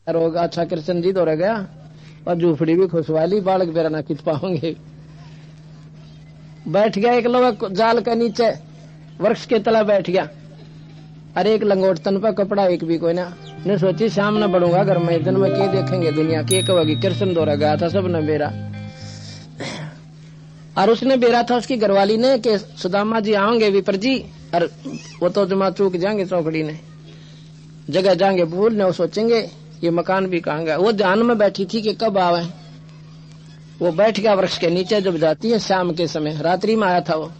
रोग अच्छा कृष्ण जी तो रह गया और झूपड़ी भी खुशवाली बालक बेरा ना कित पाओगे। बैठ गया एक लोग जाल के नीचे वृक्ष के तला बैठ गया। अरे एक लंगोट तन पर कपड़ा एक भी कोई ना। ने सोची शाम न बढ़ूंगा घर में दिन में के देखेंगे दुनिया के कहोगी कृष्ण दौरा गया था सब ने बेरा। और उसने बेरा था उसकी घरवाली ने कि सुदामा जी आओगे विपर जी। और वो तो जमा चूक जाएंगे चौकड़ी ने जगह जाएंगे भूल वो सोचेंगे ये मकान भी कहाँ गया। वो ध्यान में बैठी थी कि कब आवे। वो बैठ गया वृक्ष के नीचे जब जाती है शाम के समय रात्रि में आया था वो।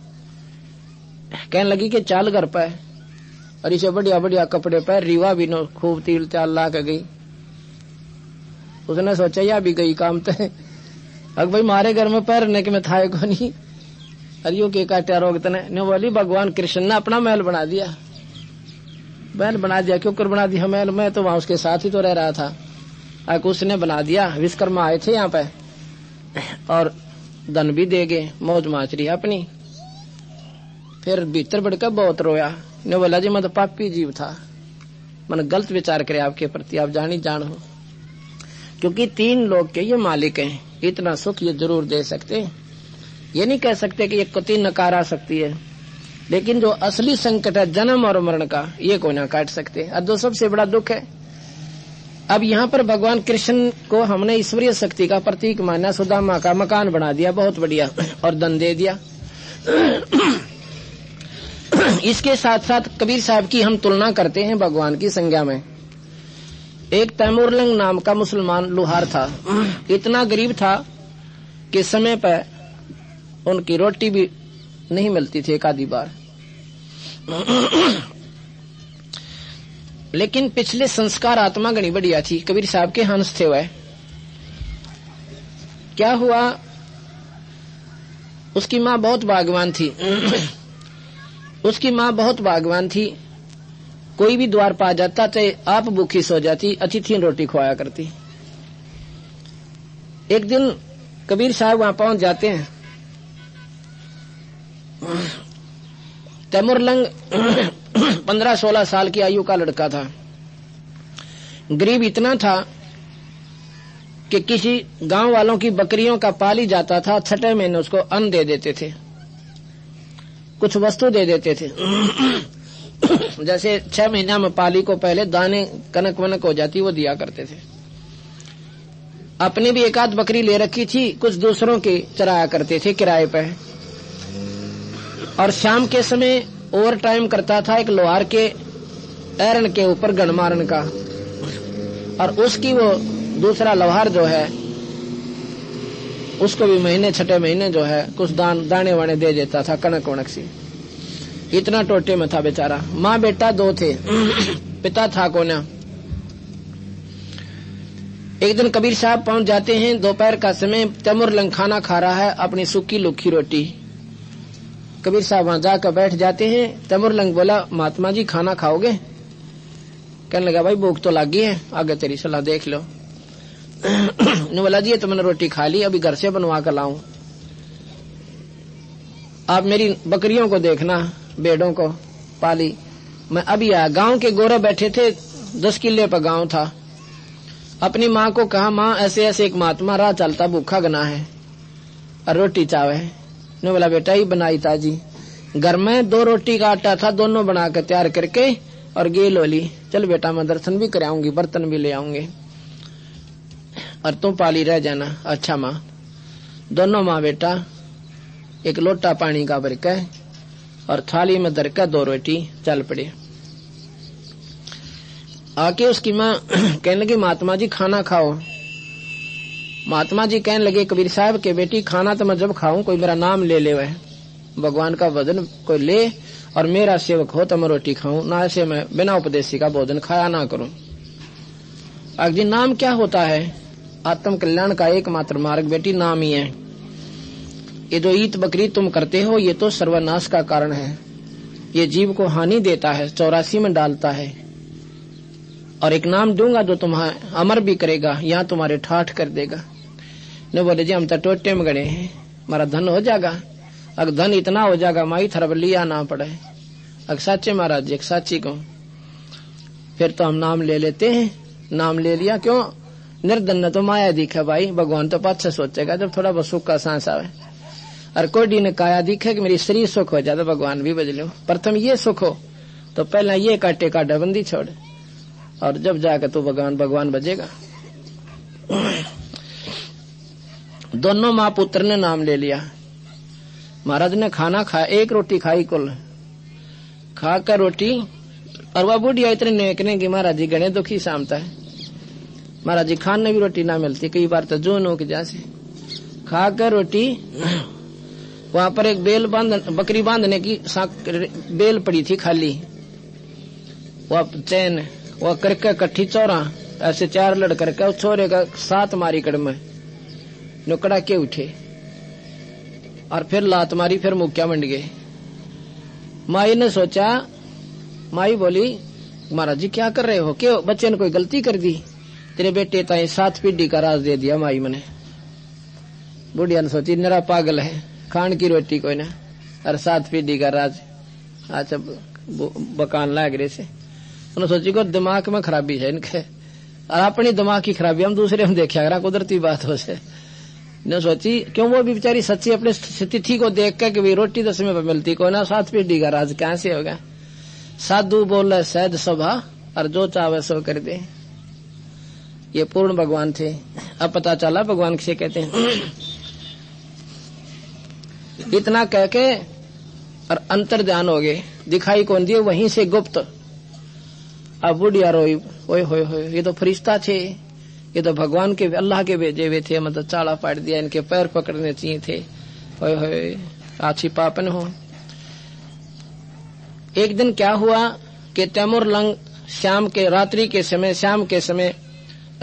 कहने लगी कि चाल घर पे और इसे बढ़िया बढ़िया कपड़े पहन रीवा भी नो खूब तिल चाल ला के गई। उसने सोचा या भी गई काम तो अब भाई मारे घर में पैरने के में था को नहीं। अरियो के काटा रोग तने बोली भगवान कृष्ण ने अपना महल बना दिया। महल बना दिया क्यों कर बना दिया महल। मैं तो वहां उसके साथ ही तो रह रहा था। आके उसने बना दिया। विश्वकर्मा आए थे यहाँ पे और धन भी दे गए मौज माचरी अपनी। फिर भीतर बढ़कर बहुत रोया। ने बोला जी मैं तो पापी जीव था मैंने गलत विचार करे आपके प्रति आप जानी जान हो। क्योंकि 3 लोग के ये मालिक हैं इतना सुख ये जरूर दे सकते। ये नहीं कह सकते कि ये कति नकार आ सकती है लेकिन जो असली संकट है जन्म और मरण का ये कोई ना काट सकते। और जो सबसे बड़ा दुख है अब यहाँ पर भगवान कृष्ण को हमने ईश्वरीय शक्ति का प्रतीक माना। सुदामा का मकान बना दिया बहुत बढ़िया और धन दे दिया। इसके साथ साथ कबीर साहब की हम तुलना करते हैं भगवान की संज्ञा में। एक तैमूरलंग नाम का मुसलमान लुहार था। इतना गरीब था कि समय पर उनकी रोटी भी नहीं मिलती थी एक आधी बार। लेकिन पिछले संस्कार आत्मा गणी बढ़िया थी। कबीर साहब के हंस थे वह। क्या हुआ उसकी माँ बहुत भाग्यवान थी। उसकी माँ बहुत भाग्यवान थी। कोई भी द्वार पा जाता चाहे आप भूखी सो जाती अतिथि रोटी खवाया करती। एक दिन कबीर साहब वहां पहुंच जाते हैं। तैमूरलंग 15-16 साल की आयु का लड़का था। गरीब इतना था कि किसी गांव वालों की बकरियों का पाल ही जाता था। 6 महीने उसको अन्न दे देते थे कुछ वस्तु दे देते थे। जैसे 6 महीना में पाली को पहले दाने कनक वनक हो जाती वो दिया करते थे। अपनी भी 1 आध बकरी ले रखी थी कुछ दूसरों के चराया करते थे किराए पर। और शाम के समय ओवर टाइम करता था एक लोहार के एरन के ऊपर गणमारन का। और उसकी वो दूसरा लोहार जो है उसको भी महीने 6 महीने जो है कुछ दाने वाने दे देता था कनक वनक सी। इतना टोटे में था बेचारा। माँ बेटा 2 थे पिता था कोना। एक दिन कबीर साहब पहुंच जाते हैं दोपहर का समय। तैमूरलंग खाना खा रहा है अपनी सूखी लुखी रोटी। कबीर साहब वहां जाकर बैठ जाते हैं। तैमूरलंग बोला महात्मा जी खाना खाओगे। कहने लगा भाई भूख तो लगी है आगे तेरी सलाह देख लो। ने बोला जी तो मैंने रोटी खा ली अभी घर से बनवा कर लाऊं। आप मेरी बकरियों को देखना भेड़ों को पाली। मैं अभी आया। गांव के गोरे बैठे थे 10 किले पर गांव था। अपनी माँ को कहा माँ ऐसे ऐसे एक महात्मा राह चलता भूखा गना है और रोटी चावे। ने बोला बेटा ही बनाई ताजी घर में 2 रोटी का आटा था दोनों बना कर तैयार करके और गेल होली। चल बेटा मैं दर्शन भी कराऊंगी बर्तन भी ले आऊंगे और तुम पाली रह जाना। अच्छा माँ। दोनों माँ बेटा एक लोटा पानी का भर के और थाली में धर कर 2 रोटी चल पड़े। आके उसकी माँ कहने लगी महात्मा जी खाना खाओ। महात्मा जी कहने लगे कबीर साहब के बेटी खाना तो मैं जब खाऊं कोई मेरा नाम ले ले वह भगवान का भजन कोई ले और मेरा सेवक हो तो मैं रोटी खाऊं ना ऐसे मैं बिना उपदेशी का भोजन खाया ना करूं। अगर नाम क्या होता है आत्म कल्याण का एकमात्र मार्ग बेटी नाम ही है। ये जो ईद बकरी तुम करते हो ये तो सर्वनाश का कारण है। ये जीव को हानि देता है 84 में डालता है। और एक नाम दूंगा जो तुम्हें अमर भी करेगा या तुम्हारे ठाठ कर देगा। ने बोले जी हम तो टोटे में गए हैं हमारा धन हो जाएगा। अगर धन इतना हो जाएगा माई थरब लिया ना पड़े। अगर साचे महाराज जी एक साची को फिर तो हम नाम ले लेते हैं नाम ले लिया। क्यों? निर्धन ने तो माया दिखे भाई, भगवान तो पाछे सोचेगा जब थोड़ा बहुत सुख का सांस आवे। और कोई ने काया दिखे कि मेरी शरीर सुख हो जाता, भगवान भी बज लो। प्रथम ये सुख हो तो पहला ये काटे का डबंदी छोड़, और जब जाकर तो भगवान बजेगा। दोनों माँ पुत्र ने नाम ले लिया। महाराज ने खाना खाया, एक रोटी खाई कुल, खा कर रोटी। और वह बुढ़िया इतने नेकने की महाराज जी गणे दुखी शामता है। महाराज जी खाने भी रोटी ना मिलती, कई बार तो जो नो की जैसे खा कर रोटी। वहां पर एक बकरी बांधने की बेल पड़ी थी खाली, वह चैन वह करके कट्ठी चौरा ऐसे 4 लड़ करके उस छोरे का 7 मारी कड़म नुकड़ा के उठे और फिर लात मारी, फिर मुक्या मंड गए। माई ने सोचा, माई बोली महाराज जी क्या कर रहे हो, क्यों बच्चे ने कोई गलती कर दी? तेरे बेटे ताई 7 पीढ़ी का राज दे दिया माई मैंने। बुढ़िया ने सोची मेरा पागल है, खान की रोटी कोई ना और 7 पीढ़ी का राज। अच्छा बकान लाग रहे से उन्होंने सोची को दिमाग में खराबी है इनके, और अपनी दिमाग की खराबी हम दूसरे में देखा करा, कुदरती बात हो से ने सोची। क्यों? वो भी बेचारी सच्ची अपने स्थिति को देख कर कि रोटी 10 में मिलती कोई ना, 7 पीढ़ी का राज कैसे होगा? साधु बोले सहज सभा और जो चाहे सो कर दे। ये पूर्ण भगवान थे। अब पता चला भगवान किसे कहते हैं। इतना कह के और अंतर ध्यान हो गए, दिखाई कौन दिए वहीं से गुप्त। अब बुढ़िया रोई, ओए होए होए ये तो फरिश्ता थे, ये तो भगवान के अल्लाह के भेजे हुए थे, मतलब चाड़ा पाट दिया, इनके पैर पकड़ने चाहिए थे। ओए होए आछी पापन हो। एक दिन क्या हुआ कि तैमूर लंग शाम के रात्रि के समय, शाम के समय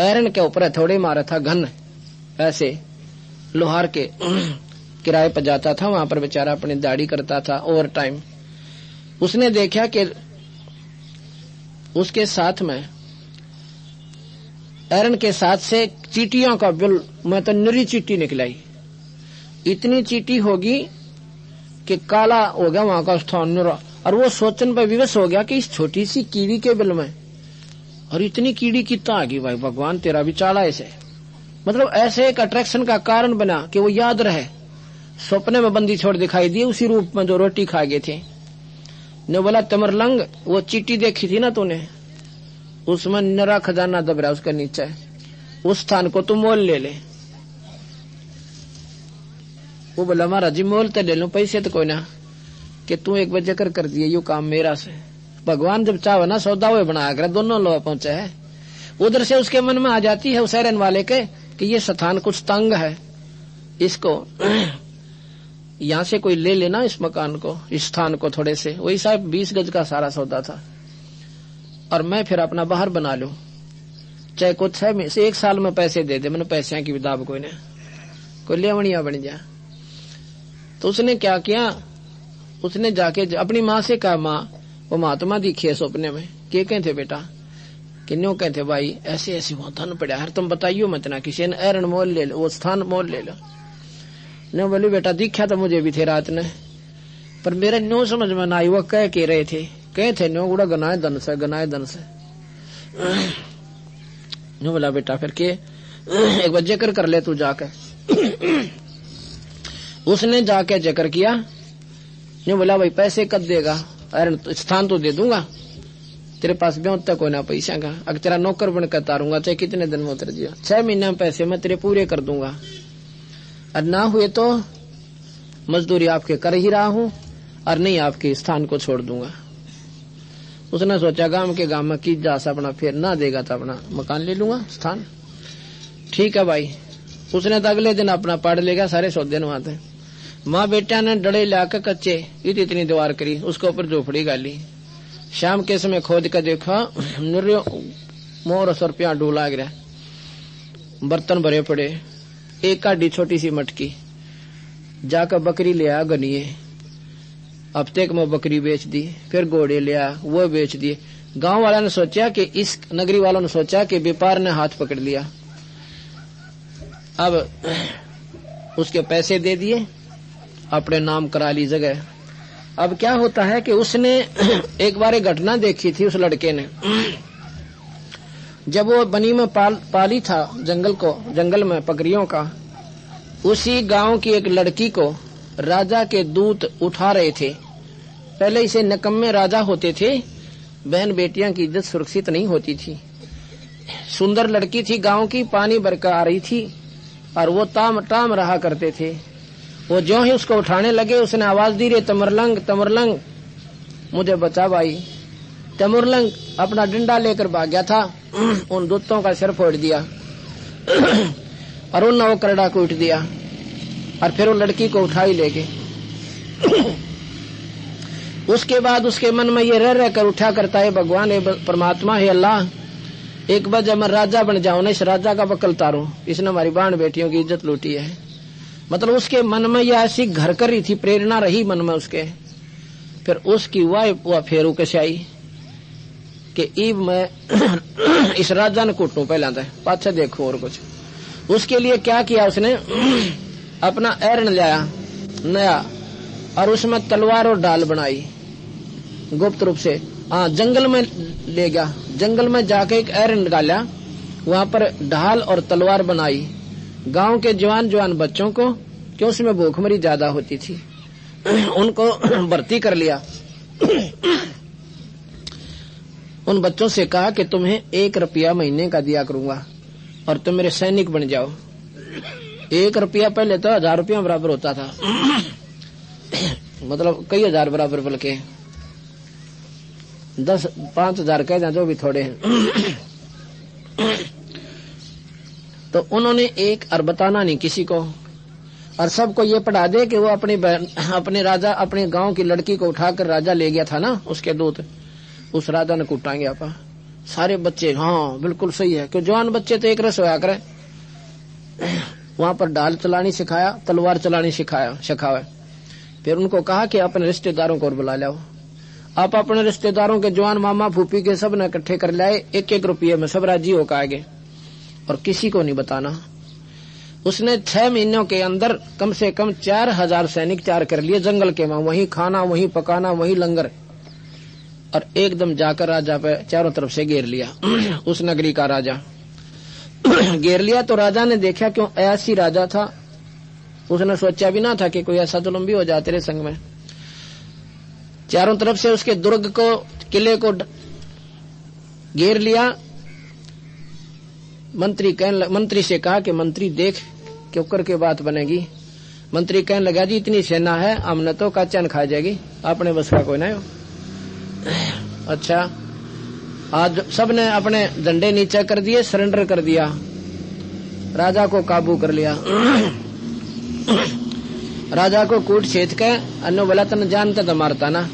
ऐरन के ऊपर थोड़े मारा था घन, ऐसे लोहार के किराए पर जाता था, वहां पर बेचारा अपनी दाढ़ी करता था ओवर टाइम। उसने देखा कि उसके साथ में ऐरन के साथ से चीटियों का बिल, मैं तो निरी चीटी निकलाई, इतनी चीटी होगी कि काला हो गया वहां का स्थान निरा। और वो सोचने पर विवश हो गया कि इस छोटी सी कीड़ी के बिल में और इतनी कीड़ी कितना आ गई भाई, भगवान तेरा भी चाड़ा ऐसे। मतलब ऐसे एक अट्रैक्शन का कारण बना कि वो याद रहे। सपने में बंदी छोड़ दिखाई दी उसी रूप में जो रोटी खा गए थे। ने बोला तमरलंग वो चीटी देखी थी ना तूने, उसमें नरा खजाना दब रहा उसका नीचे, उस स्थान को तू मोल ले ले। वो बोला महाराज जी मोल तो ले लूं, पैसे तो कोई ना, कि तू एक बजे कर दिए यू काम मेरा से। भगवान जब चाहे ना सौदा हुए बना कर दोनों लोग पहुंचे है। उधर से उसके मन में आ जाती है उस ऐरन वाले के कि ये स्थान कुछ तंग है, इसको यहाँ से कोई ले लेना इस मकान को, इस स्थान को थोड़े से। वही साहब 20 गज का सारा सौदा था, और मैं फिर अपना बाहर बना लूं, चाहे कुछ है से 1 साल में पैसे दे दे। मैंने पैसे की किताब कोई ने कोई लेवनिया बन जा। तो उसने क्या किया, उसने जाके अपनी माँ से कहा, माँ वो महात्मा दिखी है सपने में, के कहते बेटा कि न्यू कहते भाई ऐसे ऐसे वहां धन पड़ा है, तुम बताइयो मत ना, किसी ने ऐरन मोल ले लो, वो स्थान मोल ले लो। न्यू बोली बेटा दिखा तो मुझे भी थे रात ने, पर मेरे न्यू समझ में ना आई वो कह के रहे थे, कहे थे न्यू गुड़ा गनाए धन से, गनाए धन से। न्यू बोला बेटा फिर के एक बार जिक्र कर ले तू जाकर। उसने जाके जिक्र किया। न्यू बोला भाई पैसे कब देगा? अरे स्थान तो दे दूंगा, तेरे पास भी तक कोई ना पैसा का, अगर तेरा नौकर बनकर तारूंगा चाहे कितने दिन में उतर जिया, 6 महीने में पैसे मैं तेरे पूरे कर दूंगा, और ना हुए तो मजदूरी आपके कर ही रहा हूं, और नहीं आपके स्थान को छोड़ दूंगा। उसने सोचा गांव के गांव में की जा अपना, फिर ना देगा तो अपना मकान ले लूंगा स्थान। ठीक है भाई। उसने तो अगले दिन अपना पढ़ लेगा सारे सौदे वहां थे। माँ बेटा ने डड़े लाकर कच्चे इतनी दीवार करी, उसके ऊपर झोपड़ी गाली। शाम के समय खोद कर देखा मोर 100 रुपया डूला गिरा, बर्तन भरे पड़े, एक काटी छोटी सी मटकी। जाकर बकरी ले आ गनिए, हफ्ते में बकरी बेच दी, फिर घोड़े ले आ वो बेच दिए। गांव वाला ने सोचा कि इस नगरी वालों ने सोचा कि व्यापार ने हाथ पकड़ लिया, अब उसके पैसे दे दिए, अपने नाम करा ली जगह। अब क्या होता है कि उसने एक बार एक घटना देखी थी उस लड़के ने। जब वो बनी में पाली था जंगल में पकड़ियों का, उसी गांव की एक लड़की को राजा के दूत उठा रहे थे। पहले इसे निकम्मे राजा होते थे, बहन बेटियां की इज्जत सुरक्षित नहीं होती थी। सुंदर लड़की थी गांव की, पानी भरकर आ रही थी और वो टाम रहा करते थे। वो ज्यों ही उसको उठाने लगे, उसने आवाज दी, रे तमरलंग तमरलंग, मुझे बचा भाई। तमरलंग अपना डंडा लेकर भाग गया था, उन दूतों का सिर फोड़ दिया और उन करड़ा कूट दिया और फिर वो लड़की को उठा ही ले गए। उसके बाद उसके मन में ये रह कर उठा करता है, भगवान है परमात्मा है अल्लाह, एक बार जब मैं राजा बन जाऊं ना, इस राजा का बकल तारूं, इसने हमारी बहन बेटियों की इज्जत लूटी है। मतलब उसके मन में यह ऐसी घर कर रही थी, प्रेरणा रही मन में उसके। फिर उसकी वाह फेरू कैसे आई कि ईब मैं इस राजा ने कूटू, पहला था पाछे देखो और कुछ। उसके लिए क्या किया उसने, अपना एरण लाया नया और उसमें तलवार और ढाल बनाई गुप्त रूप से। हाँ, जंगल में ले गया, जंगल में जाके एक एरण निकाला, वहां पर ढाल और तलवार बनाई। गांव के जवान बच्चों को, क्यों उसमें भूखमरी ज्यादा होती थी, उनको भर्ती कर लिया। उन बच्चों से कहा कि तुम्हें 1 रुपया महीने का दिया करूंगा और तुम मेरे सैनिक बन जाओ। 1 रुपया पहले तो 1000 रुपया बराबर होता था, मतलब कई हजार बराबर, बल्कि 5,000 कह दें जो भी थोड़े हैं। तो उन्होंने एक और बताना नहीं किसी को, और सबको ये पढ़ा दे कि वो अपने राजा, अपने गांव की लड़की को उठाकर राजा ले गया था ना, उसके दूत, उस राजा ने कूटांगे आपा। सारे बच्चे, हाँ बिल्कुल सही है, क्यों जवान बच्चे तो एक रस होया करे। वहां पर ढाल चलानी सिखाया, तलवार चलानी सिखाया। फिर उनको कहा कि अपने रिश्तेदारों को और बुला लाओ। आप अपने रिश्तेदारों के जवान मामा फूफी के सब ने इकट्ठे कर लाए, 1-1 रुपये में सब राजी होकर आगे, और किसी को नहीं बताना। उसने 6 महीनों के अंदर कम से कम 4000 सैनिक तैयार कर लिए जंगल के में, वहीं खाना, वहीं पकाना, वहीं लंगर, और एकदम जाकर राजा पे चारों तरफ से घेर लिया। उस नगरी का राजा घेर लिया। तो राजा ने देखा, क्यों ऐसी राजा था, उसने सोचा भी ना था कि कोई ऐसा जुल्म भी हो जाए तेरे संग में। चारों तरफ से उसके दुर्ग को, किले को घेर लिया। मंत्री से कहा कि मंत्री देख क्यों करके बात बनेगी। मंत्री कहने लगा, जी इतनी सेना है, हमने तो का चैन खा जाएगी, अपने बस का कोई नहीं हो। अच्छा, आज सबने अपने डंडे नीचे कर दिए, सरेंडर कर दिया, राजा को काबू कर लिया। राजा को कूट छेद के अन्नो बोला, तन जानता तो मारता ना,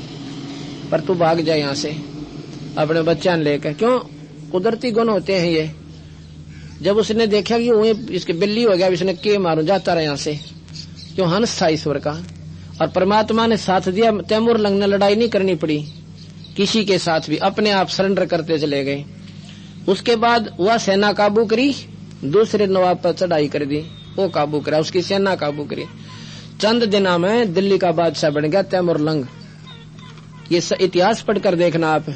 पर तू भाग जाए यहाँ से अपने बच्चा लेकर। क्यों, कुदरती गुण होते हैं ये। जब उसने देखा कि वो इसके बिल्ली हो गया, इसने के मारू, जाता रहा यहाँ से। क्यों, हंस था ईश्वर का, और परमात्मा ने साथ दिया। तैमूर लंग ने लड़ाई नहीं करनी पड़ी किसी के साथ भी, अपने आप सरेंडर करते चले गए। उसके बाद वह सेना काबू करी, दूसरे नवाब पर चढ़ाई कर दी, वो काबू करा, उसकी सेना काबू करी। चंद दिनों में दिल्ली का बादशाह बन गया तैमूर लंग। ये इतिहास पढ़कर देखना आप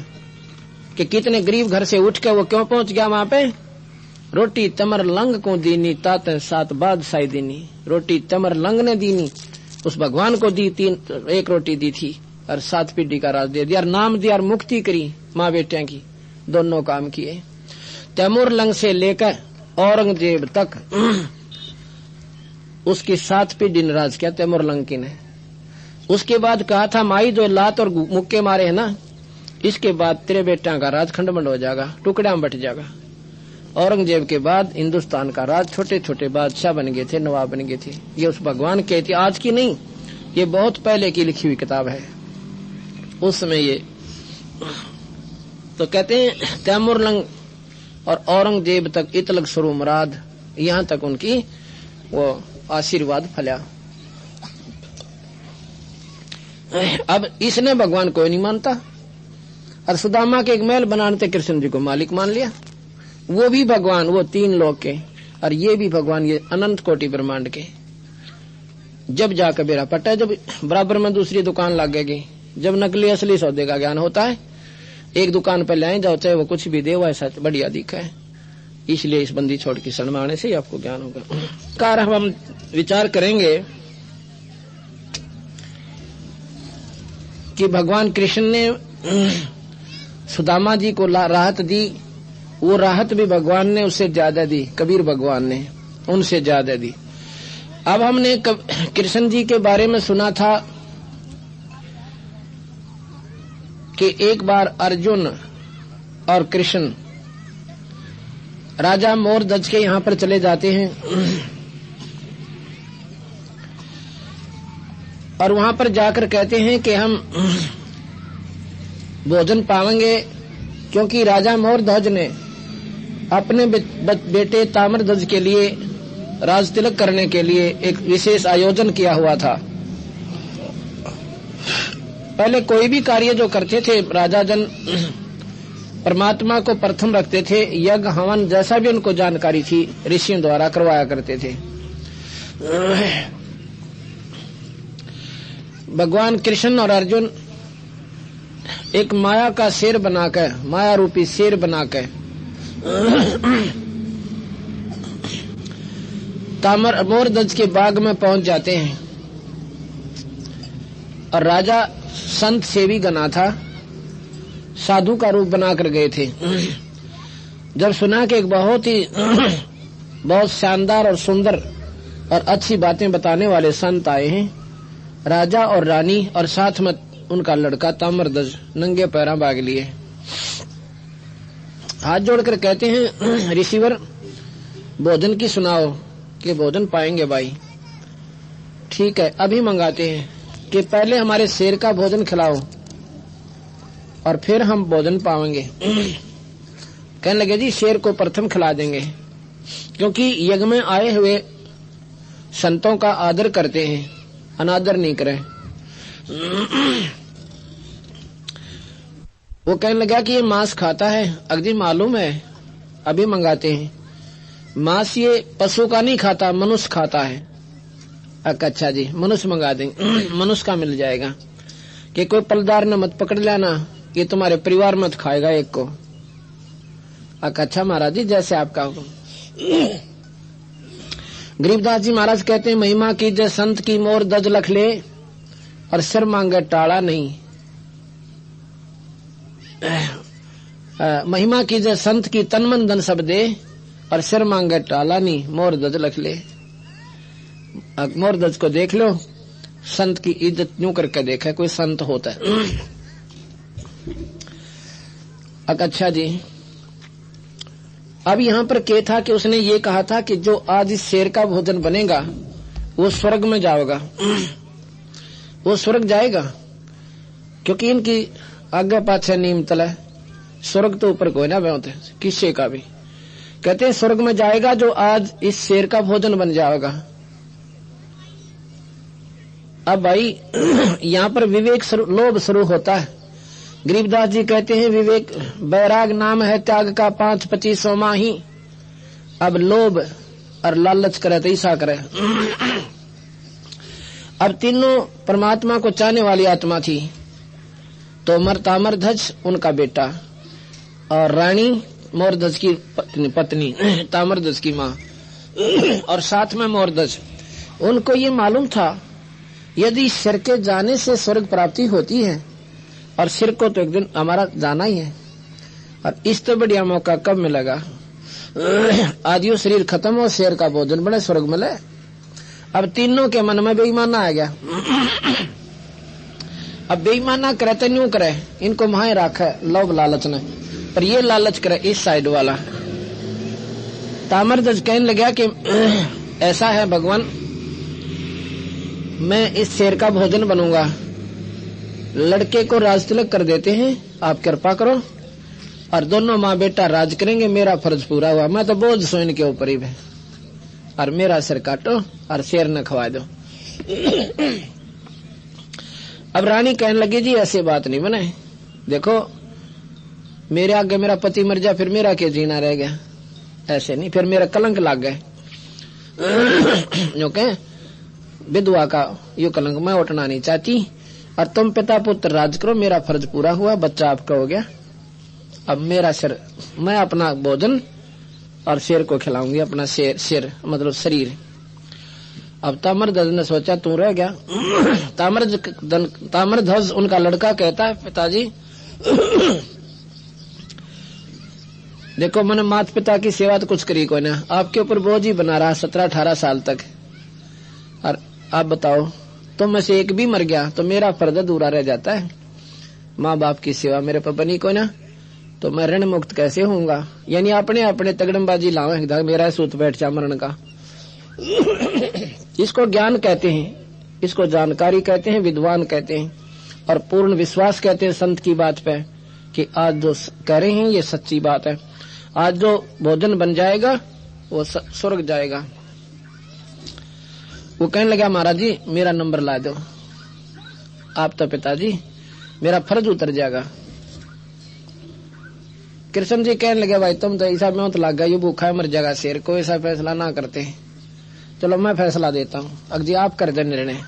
कि कितने गरीब घर से उठ के वो क्यों पहुंच गया वहां पे। रोटी तमर लंग को दीनी, तात 7 बादशाही दीनी। रोटी तमर लंग ने दीनी, उस भगवान को दी, 1 रोटी दी थी और 7 पीढ़ी का राज दे दिया, नाम दिया और मुक्ति करी माँ बेटिया की, दोनों काम किए। तैमूर लंग से लेकर औरंगजेब तक उसकी 7 पीढ़ी ने राज किया तैमूर लंग की ने। उसके बाद कहा था, माई जो लात और मुक्के मारे है ना, इसके बाद तेरे बेटा का राज खंडमंड हो जाएगा, टुकड़ा में बट जाएगा। औरंगजेब के बाद हिंदुस्तान का राज छोटे छोटे बादशाह बन गए थे, नवाब बन गए थे। ये उस भगवान के थी, आज की नहीं, ये बहुत पहले की लिखी हुई किताब है। उस समय ये तो कहते हैं तैमूर लंग और औरंगजेब तक इतलग शुरू मुराद, यहाँ तक उनकी वो आशीर्वाद फला। अब इसने भगवान को नहीं मानता, और सुदामा के एक महल बनाने कृष्ण जी को मालिक मान लिया। वो भी भगवान, वो 3 लोक के, और ये भी भगवान, ये अनंत कोटि ब्रह्मांड के। जब जाकर बेरा पटा, जब बराबर में दूसरी दुकान लगेगी, जब नकली असली सौदे का ज्ञान होता है, एक दुकान पर ले जाओ, चाहे वो कुछ भी दे, वो ऐसा बढ़िया दिखा है, इसलिए इस बंदी छोड़ के शरण में आने से ही आपको ज्ञान होगा। कार हम विचार करेंगे कि भगवान कृष्ण ने सुदामा जी को राहत दी, वो राहत भी भगवान ने उससे ज्यादा दी, कबीर भगवान ने उनसे ज्यादा दी। अब हमने कृष्ण जी के बारे में सुना था कि एक बार अर्जुन और कृष्ण राजा मोरध्वज के यहाँ पर चले जाते हैं और वहां पर जाकर कहते हैं कि हम भोजन पाएंगे, क्योंकि राजा मोरध्वज ने अपने बेटे ताम्रध्वज के लिए राज तिलक करने के लिए एक विशेष आयोजन किया हुआ था। पहले कोई भी कार्य जो करते थे राजा जन परमात्मा को प्रथम रखते थे, यज्ञ हवन जैसा भी उनको जानकारी थी ऋषियों द्वारा करवाया करते थे। भगवान कृष्ण और अर्जुन एक माया का शेर बनाकर, माया रूपी शेर बनाकर मोरध्वज के बाग में पहुंच जाते हैं और राजा संत सेवी गना था, साधु का रूप बनाकर गए थे। जब सुना कि एक बहुत शानदार और सुंदर और अच्छी बातें बताने वाले संत आए हैं, राजा और रानी और साथ में उनका लड़का ताम्रध्वज नंगे पैरों भाग लिए। हाथ जोड़कर कहते हैं, ऋषिवर भोजन की सुनाओ कि भोजन पाएंगे भाई। ठीक है, अभी मंगाते हैं कि पहले हमारे शेर का भोजन खिलाओ और फिर हम भोजन पाएंगे। कहने लगे जी शेर को प्रथम खिला देंगे, क्योंकि यज्ञ में आए हुए संतों का आदर करते हैं, अनादर नहीं करें। वो कहने लगा कि ये मांस खाता है। अगदी मालूम है, अभी मंगाते हैं। मांस ये पशु का नहीं खाता, मनुष्य खाता है। अच्छा जी, मनुष्य मंगा देंगे, मनुष्य का मिल जाएगा। कि कोई पलदार ने मत पकड़ लेना, ये तुम्हारे परिवार मत खाएगा एक को। अच्छा महाराज जी, जैसे आपका हुक्म। गरीबदास जी महाराज कहते हैं, महिमा की जय संत की मोर दज लख ले और सिर मांगे टाड़ा नहीं। महिमा की जय संत की तन मन धन सब दे और सिर मांगे टाला नहीं, मोर दज लख ले। मोर दज को देख लो, संत की इज्जत यूं करके देखा कोई संत होता है। अच्छा जी, अब यहाँ पर क्या था कि उसने ये कहा था कि जो आज इस शेर का भोजन बनेगा वो स्वर्ग में जाएगा, वो स्वर्ग जाएगा, क्योंकि इनकी आगे पाछे नीम तले, स्वर्ग तो ऊपर कोई ना होते किसी का भी। कहते हैं स्वर्ग में जाएगा जो आज इस शेर का भोजन बन जाएगा। अब भाई यहाँ पर विवेक लोभ शुरू होता है। गरीबदास जी कहते हैं, विवेक बैराग नाम है त्याग का 5-25 माही। अब लोभ और लालच करे तो ऐसा करे। अब तीनों परमात्मा को चाहने वाली आत्मा थी, तो ताम्रध्वज उनका बेटा और रानी मोरध्वज की पत्नी ताम्रध्वज की माँ और साथ में मोरध्वज। उनको ये मालूम था यदि सिर के जाने से स्वर्ग प्राप्ति होती है और सिर को तो एक दिन हमारा जाना ही है, और इस तो बढ़िया मौका कब मिलेगा। आदियो शरीर खत्म हो, शेर का भोजन बने, स्वर्ग मिले। अब तीनों के मन में बेईमाना आ गया। अब बेईमाना करे तो न्यू करे, इनको माए रखा लोभ लालच ने, पर ये लालच करे इस साइड वाला। ताम्रध्वज कहने लगा कि ऐसा है भगवान, मैं इस शेर का भोजन बनूंगा, लड़के को राज तिलक कर देते हैं, आप कृपा करो, और दोनों माँ बेटा राज करेंगे, मेरा फर्ज पूरा हुआ। मैं तो बोझ सो इनके ऊपर ही है, और मेरा सिर काटो और शेर न खवा दो। अब रानी कहने लगी जी ऐसी बात नहीं बने, देखो मेरे आगे मेरा पति मर जाए फिर मेरा क्या जीना रह गया, ऐसे नहीं, फिर मेरा कलंक लग गए। जो कहे विधवा का यो कलंक मैं उठना नहीं चाहती, और तुम पिता पुत्र राज करो, मेरा फर्ज पूरा हुआ, बच्चा आपका हो गया। अब मेरा सिर, मैं अपना भोजन और शेर को खिलाऊंगी अपना सिर मतलब शरीर। अब ताम्रध्वज ने सोचा तू रह गया। ताम्रध्वज उनका लड़का कहता है पिताजी देखो मैंने माता पिता की सेवा तो कुछ करी को ना, आपके ऊपर बोझ ही बना रहा 17-18 साल तक, और आप बताओ तुम में से एक भी मर गया तो मेरा फर्ज अधूरा रह जाता है। माँ बाप की सेवा मेरे पर बनी को ना, तो मैं ऋण मुक्त कैसे होऊंगा। यानी अपने अपने तगड़मबाजी लावे मेरा सूत बैठ जा मरण का। इसको ज्ञान कहते हैं, इसको जानकारी कहते हैं, विद्वान कहते हैं, और पूर्ण विश्वास कहते हैं संत की बात पे कि आज जो कह रहे हैं ये सच्ची बात है। आज जो भोजन बन जाएगा वो स्वर्ग जाएगा। वो कहने लगा महाराज जी मेरा नंबर ला दो। आप तो पिताजी मेरा फर्ज उतर जाएगा। कृष्ण जी कहने लगे भाई तुम तो ऐसा में तो लग गया, ये भूखा मर जाएगा शेर, कोई ऐसा फैसला ना करते। चलो मैं फैसला देता हूँ, अगजी आप कर दे निर्णय।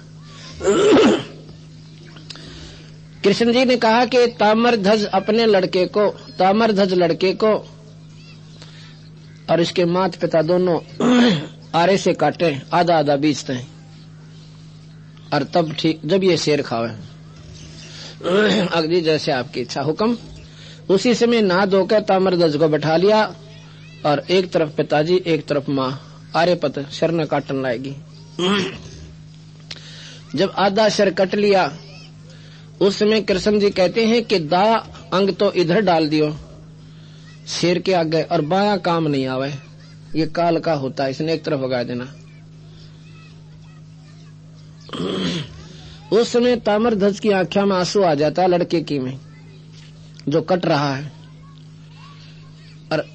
कृष्ण जी ने कहा कि ताम्रध्वज अपने ताम्रध्वज लड़के को और इसके माता पिता दोनों आरे से काटे, आधा आधा बीचते हैं, और तब ठीक जब ये शेर खावे। अगजी जैसे आपकी इच्छा हुक्म। उसी समय नहा धोकर ताम्रध्वज को बैठा लिया, और एक तरफ पिताजी एक तरफ माँ आरे पत शर न काटन लाएगी। जब आधा शर कट लिया उस समय कृष्ण जी कहते हैं कि दाया अंग तो इधर डाल दियो शेर के आगे, और बाया काम नहीं आवे, ये काल का होता है, इसने एक तरफ भगा देना। उस समय ताम्रध्वज की आंखों में आंसू आ जाता है लड़के की में जो कट रहा है। और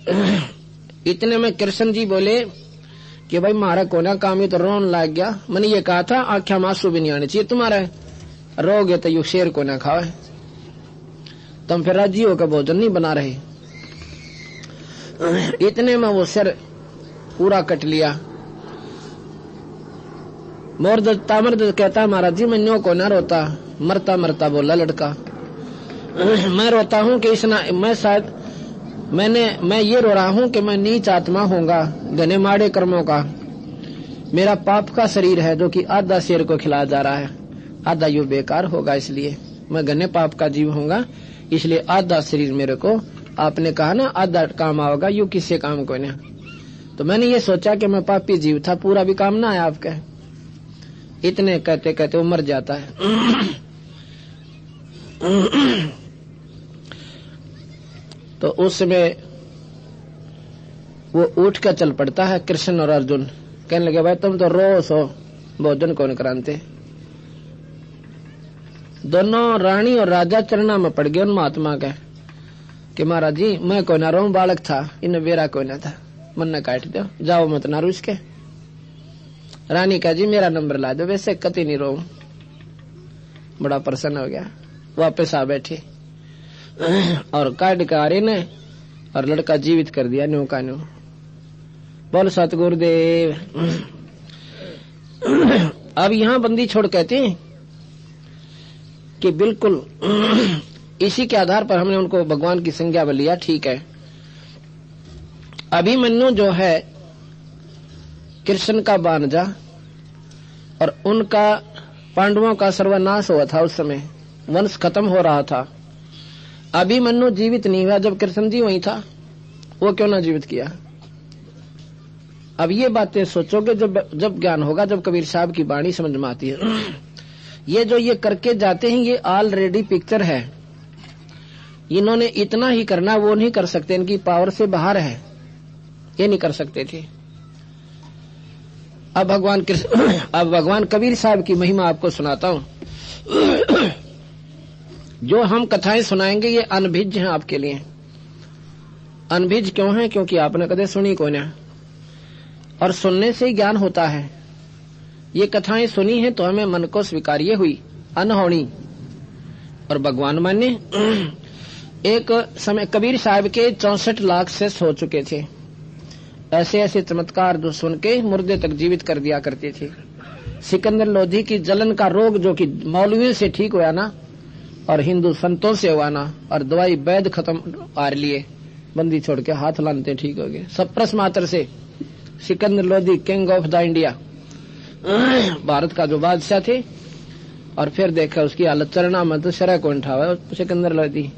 इतने में कृष्ण जी बोले कि भाई मारा कोना काम ही तो रोन लग गया, मैंने ये कहा था आंखों में आंसू भी नहीं आने चाहिए तुम्हारा, रोगे तो यू शेर को ना खाओ, तुम फिर राजी होकर भोजन नहीं बना रहे। इतने में वो सिर पूरा कट लिया। ताम्रध्वज कहता महाराज जी मैं न्यों को ना रोता, मरता मरता बोला लड़का। मैं रोता हूँ कि मैं ये रो रहा हूँ कि मैं नीच आत्मा होऊंगा, घने माड़े कर्मों का, मेरा पाप का शरीर है जो कि आधा शेर को खिलाया जा रहा है, आधा यू बेकार होगा, इसलिए मैं घने पाप का जीव होऊंगा, इसलिए आधा शरीर मेरे को आपने कहा ना आधा काम आएगा, यू किससे काम को ना। तो मैंने ये सोचा कि मैं पापी जीव था, पूरा भी काम ना आया आपका। इतने कहते कहते वो मर जाता है। तो उस समय वो उठ कर चल पड़ता है। कृष्ण और अर्जुन कहने लगे भाई तुम तो रोज हो, भोजन कौन कराते। दोनों रानी और राजा चरणा में पड़ गए उन महात्मा के कि महाराज जी मैं कोई ना रो, बालक था, इन बेरा कोई ना था, मन न काट दो, जाओ मत ना रूस के। रानी कहा जी मेरा नंबर ला दो, वैसे कति नहीं रो। बड़ा प्रसन्न हो गया, वापस आ बैठे और काट का आरे ने और लड़का जीवित कर दिया न्यू का न्यू। बोल सतगुरुदेव। अब यहाँ बंदी छोड़ कहते हैं कि बिल्कुल इसी के आधार पर हमने उनको भगवान की संज्ञा में लिया, ठीक है। अभिमन्यु जो है कृष्ण का भांजा, और उनका पांडवों का सर्वनाश हुआ था, उस समय वंश खत्म हो रहा था। अभिमन्यु जीवित नहीं हुआ जब कृष्ण जी वहीं था, वो क्यों ना जीवित किया। अब ये बातें सोचोगे जब ज्ञान होगा, जब कबीर साहब की वाणी समझ में आती है। ये जो ये करके जाते हैं ये ऑलरेडी पिक्चर है, इन्होंने इतना ही करना, वो नहीं कर सकते, इनकी पावर से बाहर है, ये नहीं कर सकते थे। अब भगवान कबीर साहब की महिमा आपको सुनाता हूँ। जो हम कथाएं सुनाएंगे ये अनभिज्ञ हैं आपके लिए। अनभिज्ञ क्यों है? क्योंकि आपने कदे सुनी को ना, और सुनने से ही ज्ञान होता है। ये कथाएं सुनी है तो हमें मन को स्वीकार्य हुई, अनहोनी और भगवान मान्य। एक समय कबीर साहब के 64 लाख शेष हो चुके थे। ऐसे ऐसे चमत्कार जो सुन के मुर्दे तक जीवित कर दिया करते थे। सिकंदर लोधी की जलन का रोग जो कि मौलवियों से ठीक हुआ ना, और हिंदू संतों से हुआ ना, और दवाई वैद्य खत्म हार लिए, बंदी छोड़ के हाथ लानते ठीक हो गए। सब प्रश्न मात्र से Sikandar Lodhi king of the India, Bharat का जो बादशाह थे। और फिर देखा उसकी हालत चरना में तो शरा कौन उठावा, सिकंदर लोधी।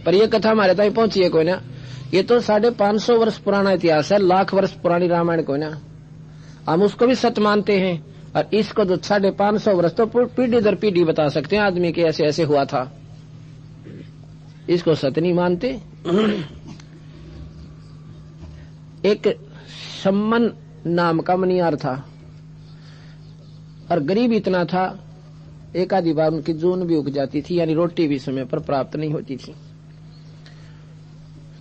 पर ये कथा हमारे तक पहुंची है कोई ना, ये तो 550 वर्ष पुराना इतिहास है, लाख वर्ष पुरानी रामायण कोई ना, हम उसको भी सच मानते हैं। और इसको तो 550 वर्ष तो पीढ़ी दर पीढ़ी बता सकते हैं आदमी के ऐसे ऐसे हुआ था, इसको सत्य नहीं मानते। एक सम्मन नाम का मनियार था और गरीब इतना था, एक आधी बार उनकी जून भी उग जाती थी, यानी रोटी भी समय पर प्राप्त नहीं होती थी।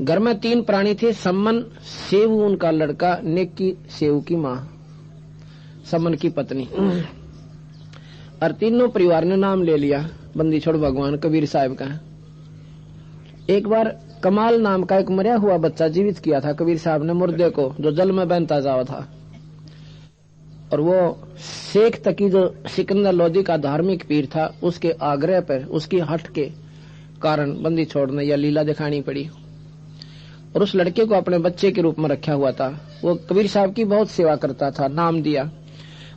घर में 3 प्राणी थे, सम्मन, सेवू उनका लड़का, नेकी सेवू की मां, सम्मन की पत्नी। और तीनों परिवार ने नाम ले लिया बंदी छोड़ भगवान कबीर साहब का। एक बार कमाल नाम का एक मरा हुआ बच्चा जीवित किया था कबीर साहब ने, मुर्दे को, जो जल में बहता जावा था। और वो शेख तकी जो सिकंदर लोधी का धार्मिक पीर था, उसके आग्रह पर, उसकी हट के कारण बंदी छोड़ने या लीला दिखानी पड़ी। और उस लड़के को अपने बच्चे के रूप में रखा हुआ था। वो कबीर साहब की बहुत सेवा करता था, नाम दिया।